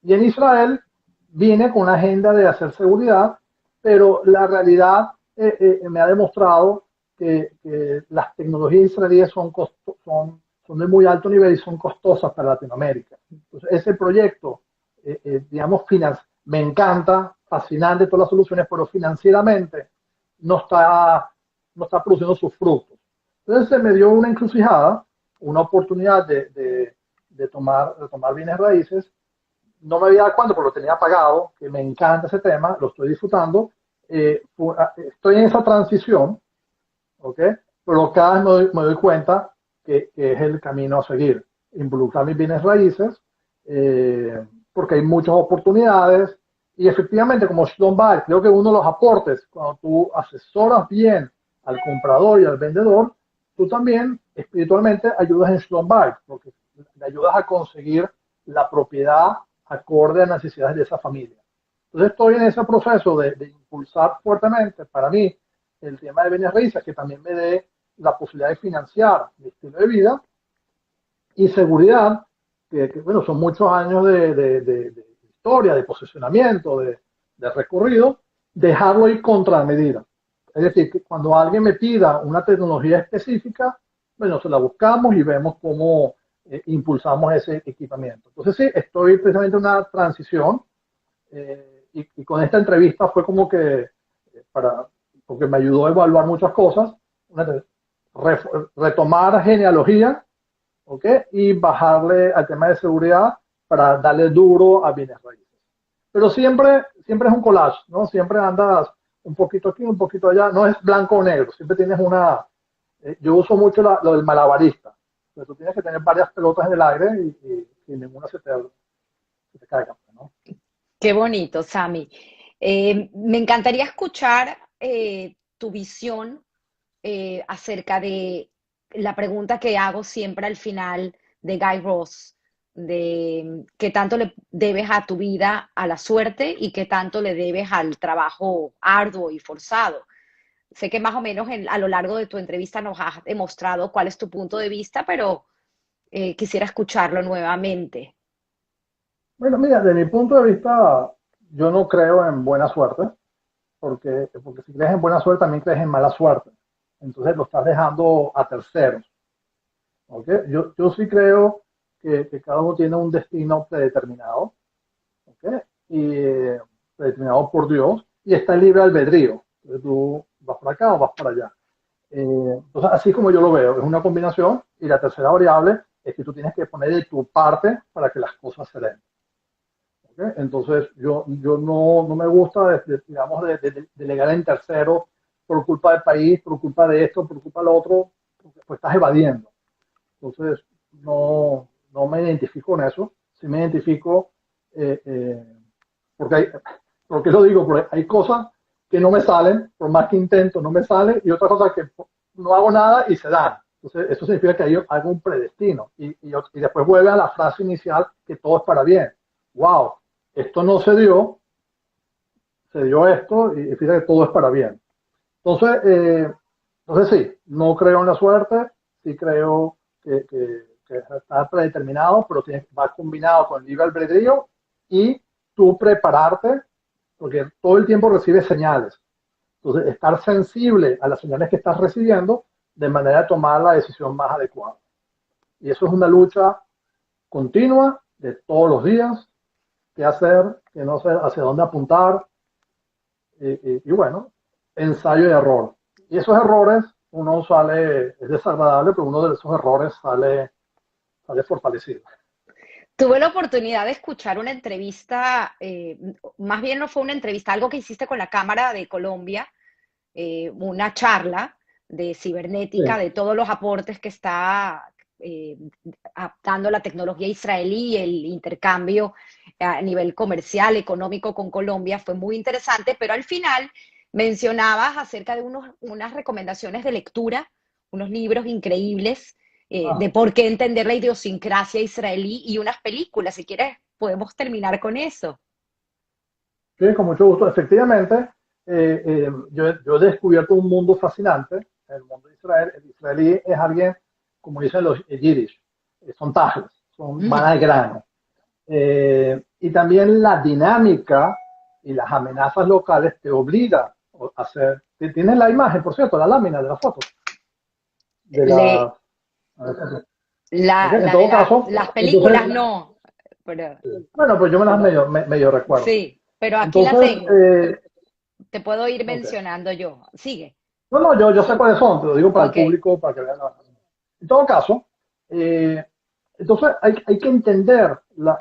[SPEAKER 2] Y en Israel vine con una agenda de hacer seguridad, pero la realidad me ha demostrado que las tecnologías israelíes son de muy alto nivel y son costosas para Latinoamérica. Entonces, ese proyecto, digamos, me encanta, fascinante todas las soluciones, pero financieramente no está, no está produciendo sus frutos. Entonces se me dio una encrucijada, una oportunidad de tomar bienes raíces. No me había dado cuenta, pero lo tenía pagado, que me encanta ese tema, lo estoy disfrutando. Estoy en esa transición, ¿ok? Pero cada vez me doy cuenta que es el camino a seguir. Involucrar mis bienes raíces, porque hay muchas oportunidades y efectivamente, como Shalom Bayit, creo que uno de los aportes, cuando tú asesoras bien al comprador y al vendedor, tú también espiritualmente ayudas en Shalom Bayit, porque le ayudas a conseguir la propiedad acorde a las necesidades de esa familia. Entonces estoy en ese proceso de impulsar fuertemente para mí el tema de bienes raíces, que también me dé la posibilidad de financiar mi estilo de vida y seguridad, bueno, son muchos años de historia, de posicionamiento, de recorrido, dejarlo ir contra medida. Es decir, que cuando alguien me pida una tecnología específica, bueno, se la buscamos y vemos cómo impulsamos ese equipamiento. Entonces sí, estoy precisamente en una transición y con esta entrevista fue como que para, porque me ayudó a evaluar muchas cosas, retomar genealogía, ¿ok? Y bajarle al tema de seguridad para darle duro a bienes raíces. Pero siempre es un collage, ¿no? Siempre andas un poquito aquí, un poquito allá, no es blanco o negro, siempre tienes una... yo uso mucho lo del malabarista, pero tú tienes que tener varias pelotas en el aire y ninguna se te caiga, ¿no?
[SPEAKER 3] Qué bonito, Sami. Me encantaría escuchar tu visión acerca de la pregunta que hago siempre al final de Guy Raz, de qué tanto le debes a tu vida a la suerte y qué tanto le debes al trabajo arduo y forzado. Sé que más o menos a lo largo de tu entrevista nos has demostrado cuál es tu punto de vista, pero quisiera escucharlo nuevamente.
[SPEAKER 2] Bueno, mira, desde mi punto de vista, yo no creo en buena suerte, porque si crees en buena suerte, también crees en mala suerte. Entonces lo estás dejando a terceros. ¿Okay? Yo sí creo que cada uno tiene un destino predeterminado, ¿okay? Y predeterminado por Dios, y está en libre albedrío. Entonces tú vas para acá o vas para allá. Entonces, así como yo lo veo, es una combinación, y la tercera variable es que tú tienes que poner de tu parte para que las cosas se den. ¿Okay? Entonces, yo no me gusta, digamos, delegar en tercero por culpa del país, por culpa de esto, por culpa de lo otro, porque pues estás evadiendo. Entonces, no me identifico con eso. Sí me identifico, eh, eh, porque porque lo digo, porque hay cosas que no me salen, por más que intento, no me salen, y otras cosas que no hago nada y se dan. Entonces, eso significa que hay algo un predestino. Y después vuelve a la frase inicial que todo es para bien. Wow, esto no se dio esto y fíjate que todo es para bien. Entonces sí, no creo en la suerte, sí creo que está predeterminado, pero va combinado con el libre albedrío y tú prepararte, porque todo el tiempo recibes señales. Entonces, estar sensible a las señales que estás recibiendo de manera de tomar la decisión más adecuada. Y eso es una lucha continua de todos los días, qué hacer, qué no hacer, hacia dónde apuntar, y bueno, ensayo y error. Y esos errores, uno sale, es desagradable, pero uno de esos errores sale fortalecido.
[SPEAKER 3] Tuve la oportunidad de escuchar una entrevista, más bien no fue una entrevista, algo que hiciste con la Cámara de Colombia, una charla de cibernética,
[SPEAKER 2] Sí.
[SPEAKER 3] de todos los aportes que está dando la tecnología israelí y el intercambio a nivel comercial, económico con Colombia. Fue muy interesante, pero al final mencionabas acerca de unas recomendaciones de lectura, unos libros increíbles
[SPEAKER 2] Ah,
[SPEAKER 3] de por qué entender la idiosincrasia israelí y unas películas. Si quieres, podemos terminar con eso.
[SPEAKER 2] sí, con mucho gusto. Efectivamente, yo he descubierto un mundo fascinante, el mundo de Israel. El israelí es alguien, como dicen los yiddish, son tajas, van al grano. Y también la dinámica y las amenazas locales te obliga a hacer. Tienes la imagen, por cierto, la lámina de la foto. De
[SPEAKER 3] Le,
[SPEAKER 2] la, ¿ok? En
[SPEAKER 3] la
[SPEAKER 2] todo
[SPEAKER 3] de
[SPEAKER 2] caso,
[SPEAKER 3] las películas
[SPEAKER 2] entonces,
[SPEAKER 3] no, pero
[SPEAKER 2] bueno, pues yo me las medio recuerdo.
[SPEAKER 3] sí, pero aquí la
[SPEAKER 2] Entonces,
[SPEAKER 3] tengo. Te puedo ir
[SPEAKER 2] ok.
[SPEAKER 3] mencionando yo. Sigue.
[SPEAKER 2] No, yo sé cuáles son, te lo digo para el
[SPEAKER 3] Ok.
[SPEAKER 2] público, para que vean. En todo caso, eh, entonces hay que entender las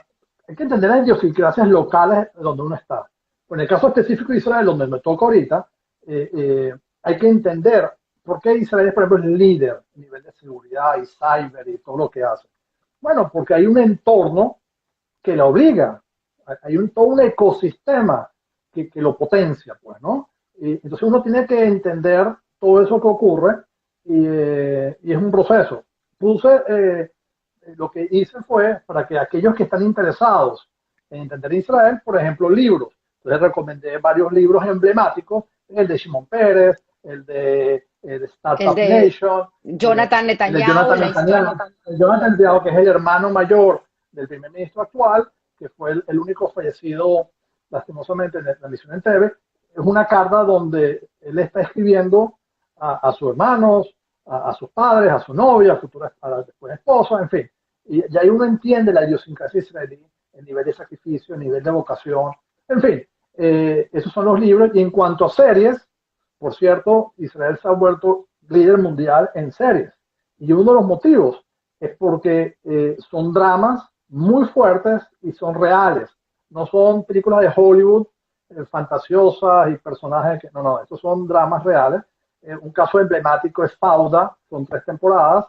[SPEAKER 2] idiosincrasias locales donde uno está. Pues en el caso específico de Israel, donde me toca ahorita, hay que entender por qué Israel, por ejemplo, es el líder a nivel de seguridad y cyber y todo lo que hace. Bueno, porque hay un entorno que la obliga, hay todo un ecosistema que lo potencia, pues, ¿no? Y entonces uno tiene que entender todo eso que ocurre y es un proceso. Lo que hice fue para que aquellos que están interesados en entender Israel, por ejemplo, libros. Entonces recomendé varios libros emblemáticos, el de Shimon Pérez, el de
[SPEAKER 3] El
[SPEAKER 2] Startup
[SPEAKER 3] de
[SPEAKER 2] Nation,
[SPEAKER 3] Jonathan
[SPEAKER 2] el de
[SPEAKER 3] Netanyahu,
[SPEAKER 2] Jonathan
[SPEAKER 3] la
[SPEAKER 2] Netanyahu,
[SPEAKER 3] historia.
[SPEAKER 2] el Jonathan Netanyahu, que es el hermano mayor del primer ministro actual, que fue el único fallecido lastimosamente en la misión en Tebe. Es una carta donde él está escribiendo a sus hermanos, a sus padres, a su novia, a futura después esposa, en fin. Y ahí uno entiende la idiosincrasia israelí, el nivel de sacrificio, el nivel de vocación, en fin. Esos son los libros. Y en cuanto a series, por cierto, Israel se ha vuelto líder mundial en series. Y uno de los motivos es porque son dramas muy fuertes y son reales. No son películas de Hollywood fantasiosas y personajes que... No, estos son dramas reales. Un caso emblemático es Fauda, son 3 temporadas,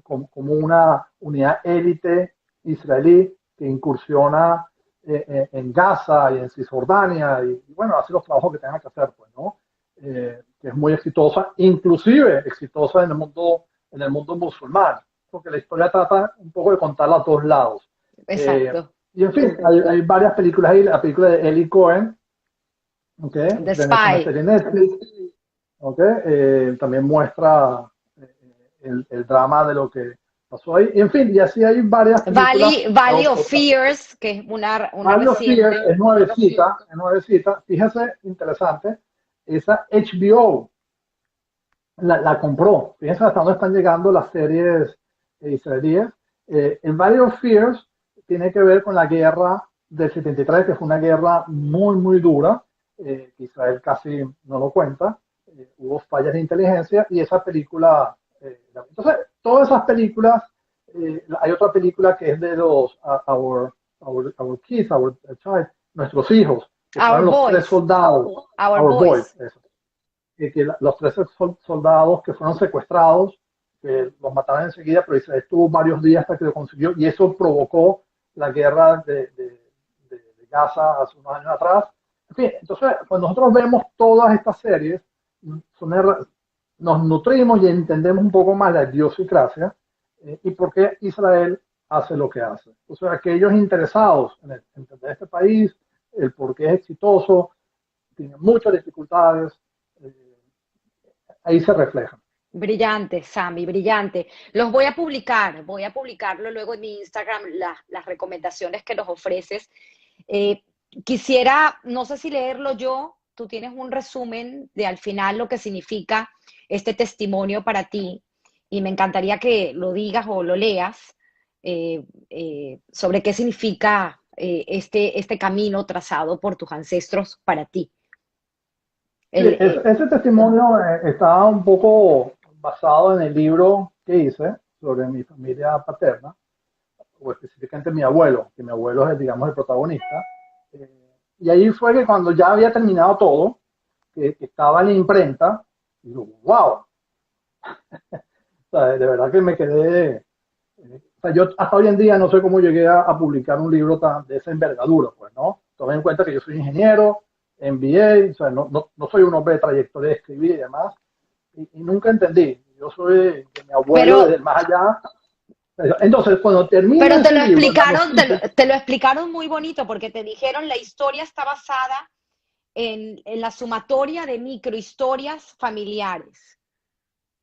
[SPEAKER 2] como una unidad élite israelí que incursiona en Gaza y en Cisjordania y bueno, hace los trabajos que tenga que hacer, pues, ¿no? Que es muy exitosa, inclusive exitosa en el mundo musulmán, porque la historia trata un poco de contarla a todos lados. Eh,
[SPEAKER 3] Exacto.
[SPEAKER 2] y en fin, hay varias películas ahí, la película de Eli Cohen, okay,
[SPEAKER 3] The
[SPEAKER 2] una
[SPEAKER 3] Spy.
[SPEAKER 2] serie de Netflix, okay, también muestra el drama de lo que pasó ahí. Y en fin, y así hay varias películas.
[SPEAKER 3] Valley of Fears, que es una
[SPEAKER 2] Valley of Fear
[SPEAKER 3] reciente.
[SPEAKER 2] es nuevecita. Fíjese, interesante, esa HBO la compró. Fíjense hasta dónde están llegando las series israelíes. El Valley of Fears tiene que ver con la guerra del 73, que fue una guerra muy, muy dura, que Israel casi no lo cuenta. Hubo fallas de inteligencia y esa película... entonces, todas esas películas, hay otra película que es de los Our Kids, Our Child, nuestros hijos, que
[SPEAKER 3] Our
[SPEAKER 2] fueron los 3
[SPEAKER 3] Boys.
[SPEAKER 2] soldados,
[SPEAKER 3] Our
[SPEAKER 2] Our Boys,
[SPEAKER 3] Boys.
[SPEAKER 2] eso que los 13 soldados que fueron secuestrados, que los mataron enseguida, pero Israel estuvo varios días hasta que lo consiguió, y eso provocó la guerra de Gaza hace unos años atrás. En fin, entonces, cuando nosotros vemos todas estas series, son nos nutrimos y entendemos un poco más la idiosincrasia y por qué Israel hace lo que hace. O sea, aquellos interesados en entender este país, el por qué es exitoso, tiene muchas dificultades, eh, ahí se reflejan.
[SPEAKER 3] Brillante, Sammy, brillante. Los voy a publicarlo luego en mi Instagram, las recomendaciones que nos ofreces. Eh, Quisiera, no sé si leerlo yo, tú tienes un resumen de al final lo que significa este testimonio para ti y me encantaría que lo digas o lo leas sobre qué significa este camino trazado por tus ancestros para ti.
[SPEAKER 2] Sí,
[SPEAKER 3] El, eh,
[SPEAKER 2] ese testimonio está un poco basado en el libro que hice sobre mi familia paterna, o específicamente mi abuelo, que mi abuelo es, digamos, el protagonista. Y ahí fue que cuando ya había terminado todo, que estaba en la imprenta, digo, wow, o sea, de verdad que me quedé, o sea, yo hasta hoy en día no sé cómo llegué a publicar un libro de esa envergadura, pues, ¿no? Tomen en cuenta que yo soy ingeniero, MBA, o sea, no soy un hombre de trayectoria de escribir y demás, y nunca entendí. Yo soy de mi abuelo
[SPEAKER 3] pero
[SPEAKER 2] desde el más allá. Entonces, cuando termina
[SPEAKER 3] Pero te
[SPEAKER 2] ese
[SPEAKER 3] lo
[SPEAKER 2] libro, la
[SPEAKER 3] explicaron,
[SPEAKER 2] noticia,
[SPEAKER 3] te lo explicaron muy bonito porque te dijeron la historia está basada en la sumatoria de microhistorias familiares,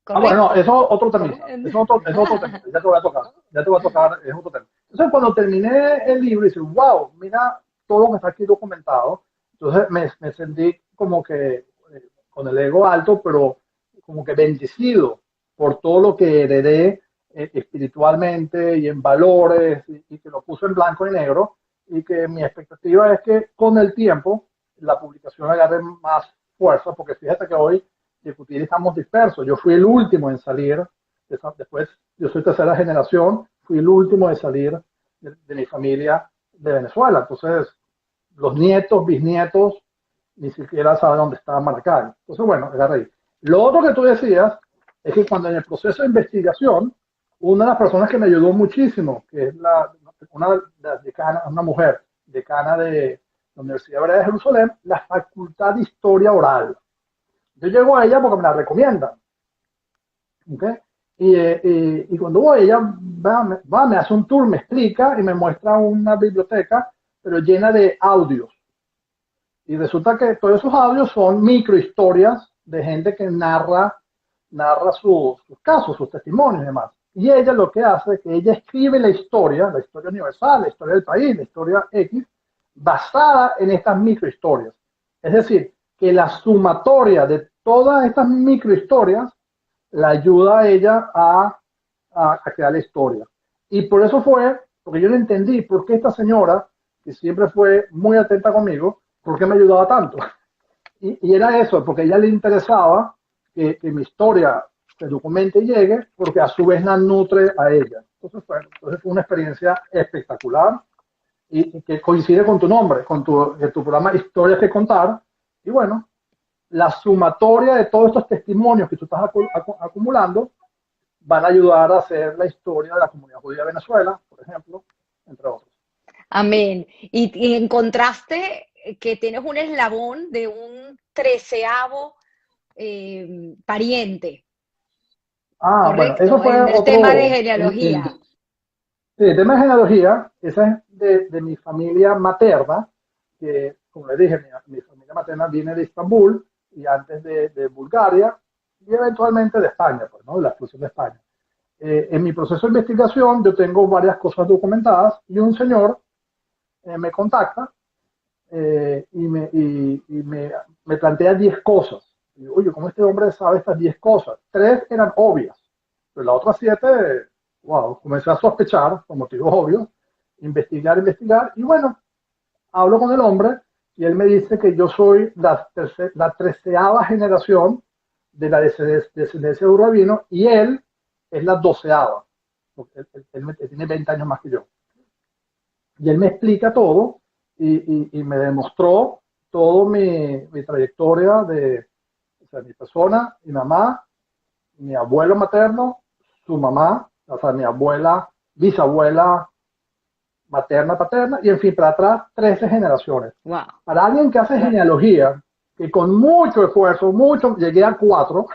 [SPEAKER 2] bueno, no,
[SPEAKER 3] ¿correcto?
[SPEAKER 2] eso otro temita, es otro temita, ya te voy a tocar, ya te voy a tocar, es otro tema. Entonces, cuando terminé el libro, dice, wow, mira todo lo que está aquí documentado. Entonces, me sentí como que con el ego alto, pero como que bendecido por todo lo que heredé espiritualmente y en valores, y que lo puso en blanco y negro, y que mi expectativa es que con el tiempo la publicación agarre más fuerza, porque fíjate que hoy discutir estamos dispersos. Yo fui el último en salir, después yo soy tercera generación, fui el último de salir de mi familia de Venezuela. Entonces, los nietos, bisnietos, ni siquiera saben dónde estaba Maracay. Entonces, bueno, agarré ahí. Lo otro que tú decías es que cuando en el proceso de investigación, una de las personas que me ayudó muchísimo, que es una de las decanas, una mujer decana de la Universidad Hebrea de Jerusalén, la Facultad de Historia Oral. Yo llego a ella porque me la recomiendan. ¿Okay? Y cuando voy, ella me hace un tour, me explica y me muestra una biblioteca, pero llena de audios. Y resulta que todos esos audios son microhistorias de gente que narra sus casos, sus testimonios y demás. Y ella lo que hace es que ella escribe la historia universal, la historia del país, la historia X, basada en estas microhistorias. Es decir, que la sumatoria de todas estas microhistorias la ayuda a ella a crear la historia. Y por eso fue, porque yo no entendí por qué esta señora, que siempre fue muy atenta conmigo, por qué me ayudaba tanto. Y era eso, porque a ella le interesaba que mi historia se documente y llegue, porque a su vez la nutre a ella. Entonces fue una experiencia espectacular y que coincide con tu nombre, con tu programa Historias que Contar. Y bueno, la sumatoria de todos estos testimonios que tú estás acumulando van a ayudar a hacer la historia de la comunidad judía de Venezuela, por ejemplo, entre otros.
[SPEAKER 3] Amén. Y encontraste que tienes un eslabón de un treceavo pariente,
[SPEAKER 2] Bueno, eso
[SPEAKER 3] ¿correcto?
[SPEAKER 2] fue
[SPEAKER 3] En el tema de
[SPEAKER 2] otro.
[SPEAKER 3] genealogía.
[SPEAKER 2] Sí, el tema de genealogía, esa es de mi familia materna, que, como les dije, mi familia materna viene de Estambul y antes de Bulgaria y eventualmente de España, pues, ¿no? De la exclusión de España. En mi proceso de investigación yo tengo varias cosas documentadas y un señor me contacta me plantea 10 cosas. Y digo, oye, ¿cómo este hombre sabe estas 10 cosas? 3 eran obvias, pero las otras 7, wow, comencé a sospechar, por motivos obvios, investigar, y bueno, hablo con el hombre y él me dice que yo soy la 13ª generación de la descendencia de Urbino y él es la 12ª, porque él tiene 20 años más que yo. Y él me explica todo y me demostró toda mi trayectoria o sea, mi persona, mi mamá, mi abuelo materno, su mamá, o sea, mi abuela, bisabuela materna, paterna, y en fin, para atrás, 13 generaciones.
[SPEAKER 3] Wow.
[SPEAKER 2] Para alguien que hace genealogía, que con mucho esfuerzo, llegué a 4,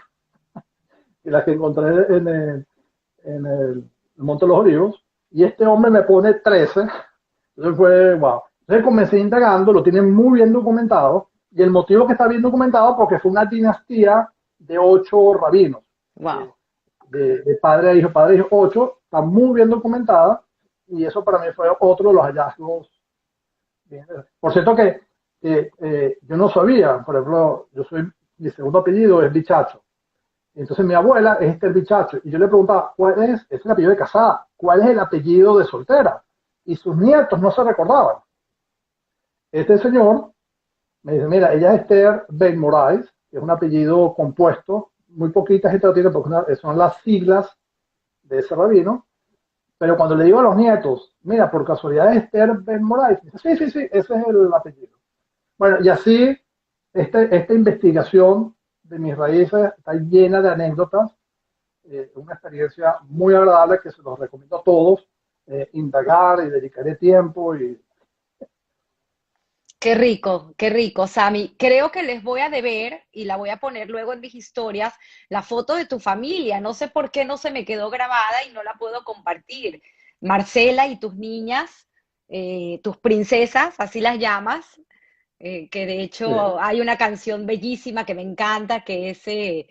[SPEAKER 2] que las que encontré en el Monte de los Olivos, y este hombre me pone 13. Entonces fue, wow. Entonces comencé indagando, lo tienen muy bien documentado, y el motivo que está bien documentado porque fue una dinastía de 8 rabinos,
[SPEAKER 3] Wow.
[SPEAKER 2] de padre a hijo, 8, está muy bien documentada, y eso para mí fue otro de los hallazgos. Por cierto que yo no sabía, por ejemplo, mi segundo apellido es Bichacho. Entonces mi abuela es Esther Bichacho. Y yo le preguntaba, es el apellido de casada? ¿Cuál es el apellido de soltera? Y sus nietos no se recordaban. Este señor me dice, mira, ella es Esther Ben Moraes, que es un apellido compuesto. Muy poquita gente lo tiene porque son las siglas de ese rabino. Pero cuando le digo a los nietos, mira, por casualidad es Esther Ben Moraes, dice, sí, ese es el apellido. Bueno, y así, esta investigación de mis raíces está llena de anécdotas, una experiencia muy agradable que se los recomiendo a todos, indagar y dedicaré tiempo.
[SPEAKER 3] Qué rico, Sammy. Creo que les voy a deber, y la voy a poner luego en mis historias, la foto de tu familia. No sé por qué no se me quedó grabada y no la puedo compartir. Marcela y tus niñas, tus princesas, así las llamas, que de hecho hay una canción bellísima que me encanta, que es eh,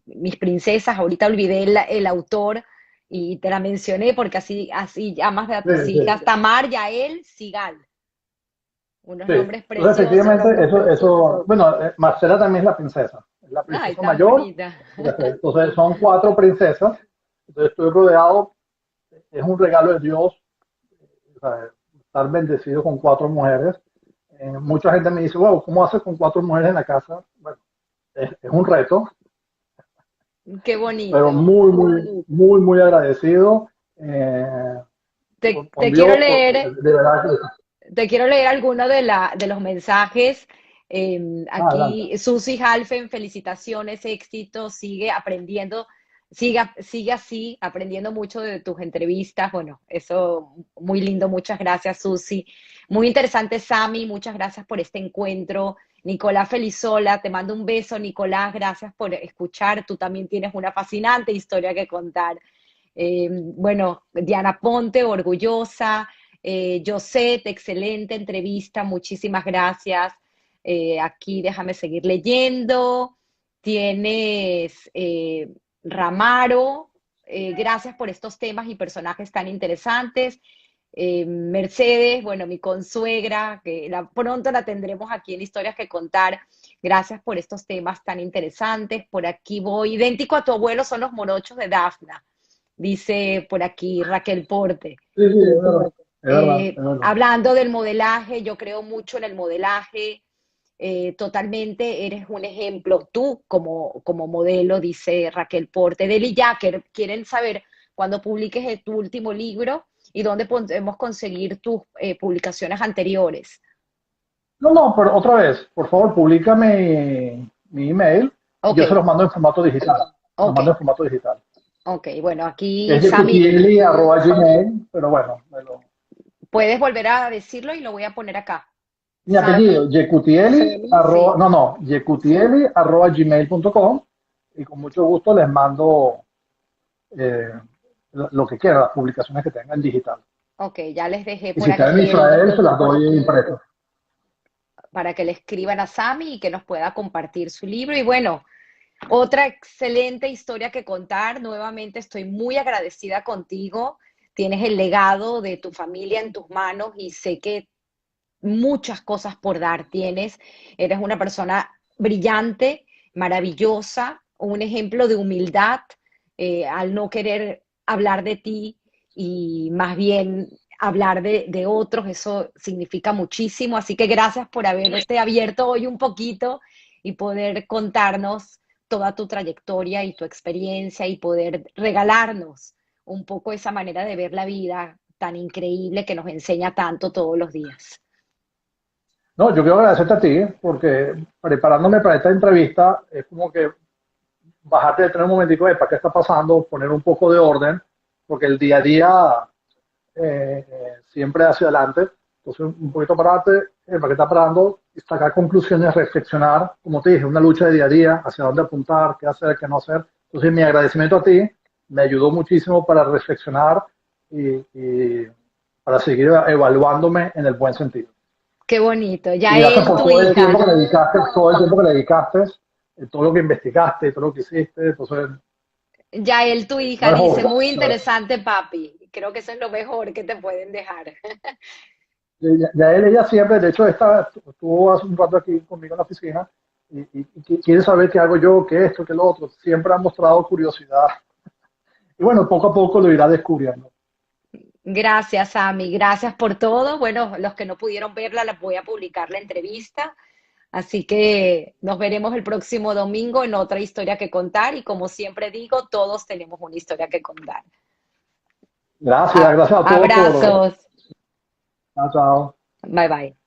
[SPEAKER 3] Mis princesas. Ahorita olvidé el autor y te la mencioné porque así llamas a
[SPEAKER 2] Sí,
[SPEAKER 3] tus
[SPEAKER 2] sí,
[SPEAKER 3] hijas, Tamar, Yael, Sigal. Unos
[SPEAKER 2] sí.
[SPEAKER 3] nombres
[SPEAKER 2] Entonces,
[SPEAKER 3] preciosos.
[SPEAKER 2] efectivamente, bueno, Marcela también es la
[SPEAKER 3] Ay,
[SPEAKER 2] princesa
[SPEAKER 3] tan
[SPEAKER 2] mayor.
[SPEAKER 3] bonita.
[SPEAKER 2] Entonces, son 4 princesas. Entonces, estoy rodeado, es un regalo de Dios, o sea, estar bendecido con 4 mujeres. Mucha gente me dice, wow, ¿cómo haces con 4 mujeres en la casa? Bueno, es un reto,
[SPEAKER 3] Qué
[SPEAKER 2] pero
[SPEAKER 3] bonito.
[SPEAKER 2] muy agradecido con
[SPEAKER 3] Te quiero
[SPEAKER 2] Dios,
[SPEAKER 3] leer,
[SPEAKER 2] de verdad que...
[SPEAKER 3] te quiero leer algunos de los mensajes.
[SPEAKER 2] Adelante.
[SPEAKER 3] Aquí, Susi Halfen, felicitaciones, éxito, sigue aprendiendo, sigue así, aprendiendo mucho de tus entrevistas. Bueno, eso muy lindo, muchas gracias, Susi. Muy interesante, Sami, muchas gracias por este encuentro. Nicolás Felizola, te mando un beso, Nicolás, gracias por escuchar. Tú también tienes una fascinante historia que contar. Bueno, Diana Ponte, orgullosa. Josette, excelente entrevista, muchísimas gracias. Aquí déjame seguir leyendo. Tienes Ramaro, gracias por estos temas y personajes tan interesantes. Mercedes, bueno, mi consuegra, que pronto la tendremos aquí en Historias que Contar. Gracias por estos temas tan interesantes. Por aquí voy. Idéntico a tu abuelo son los morochos de Dafna, dice por aquí Raquel Porte.
[SPEAKER 2] Sí, es verdad, es verdad, es verdad.
[SPEAKER 3] Hablando del modelaje, yo creo mucho en el modelaje. Totalmente eres un ejemplo, tú como modelo, dice Raquel Porte. Deli Jacker, quieren saber cuándo publiques tu último libro y dónde podemos conseguir tus publicaciones anteriores.
[SPEAKER 2] No, pero otra vez, por favor, publica mi email y
[SPEAKER 3] Ok,
[SPEAKER 2] yo se los mando en formato digital. Se los
[SPEAKER 3] ok,
[SPEAKER 2] mando en formato digital.
[SPEAKER 3] ok. Bueno, aquí
[SPEAKER 2] Es
[SPEAKER 3] Sami,
[SPEAKER 2] yecutieli@gmail, pero bueno,
[SPEAKER 3] puedes volver a decirlo y lo voy a poner acá.
[SPEAKER 2] mi apellido,
[SPEAKER 3] Sami,
[SPEAKER 2] yecutieli,
[SPEAKER 3] sí.
[SPEAKER 2] yecutieli@gmail.com, y con mucho gusto les mando eh, lo que quieran, las publicaciones que tengan digital.
[SPEAKER 3] Ok, ya les dejé
[SPEAKER 2] Y
[SPEAKER 3] por
[SPEAKER 2] si están en
[SPEAKER 3] aquí
[SPEAKER 2] Israel, se las doy impreso.
[SPEAKER 3] para que le escriban a Sami y que nos pueda compartir su libro. Y bueno, otra excelente historia que contar. Nuevamente estoy muy agradecida contigo. Tienes el legado de tu familia en tus manos y sé que muchas cosas por dar tienes. Eres una persona brillante, maravillosa, un ejemplo de humildad al no querer hablar de ti y más bien hablar de otros. Eso significa muchísimo. Así que gracias por haberte abierto hoy un poquito y poder contarnos toda tu trayectoria y tu experiencia y poder regalarnos un poco esa manera de ver la vida tan increíble que nos enseña tanto todos los días.
[SPEAKER 2] No, yo quiero agradecerte a ti, porque preparándome para esta entrevista, es como que bajarte de tener un momentico de para qué está pasando, poner un poco de orden, porque el día a día siempre hacia adelante. Entonces, un poquito pararte, para qué está parando, y sacar conclusiones, reflexionar, como te dije, una lucha de día a día, hacia dónde apuntar, qué hacer, qué no hacer. Entonces, mi agradecimiento a ti me ayudó muchísimo para reflexionar y para seguir evaluándome en el buen sentido.
[SPEAKER 3] Qué bonito.
[SPEAKER 2] Y
[SPEAKER 3] Ya
[SPEAKER 2] gracias
[SPEAKER 3] él,
[SPEAKER 2] por
[SPEAKER 3] tu
[SPEAKER 2] todo el
[SPEAKER 3] hija,
[SPEAKER 2] tiempo que le dedicaste, todo el tiempo que le dedicaste, todo lo que investigaste, todo lo que hiciste. Entonces,
[SPEAKER 3] ya él, tu
[SPEAKER 2] no
[SPEAKER 3] hija
[SPEAKER 2] es
[SPEAKER 3] dice,
[SPEAKER 2] obvio.
[SPEAKER 3] muy interesante, papi. Creo que eso es lo mejor que te pueden dejar.
[SPEAKER 2] Ya él, ella siempre, de hecho, estuvo hace un rato aquí conmigo en la oficina y quiere saber qué hago yo, qué esto, qué lo otro. Siempre ha mostrado curiosidad. Y bueno, poco a poco lo irá descubriendo.
[SPEAKER 3] Gracias, Ami. Gracias por todo. Bueno, los que no pudieron verla, les voy a publicar la entrevista. Así que nos veremos el próximo domingo en otra historia que contar. Y como siempre digo, todos tenemos una historia que contar.
[SPEAKER 2] Gracias, gracias a todos por...
[SPEAKER 3] Abrazos.
[SPEAKER 2] Chao, chao.
[SPEAKER 3] Bye bye.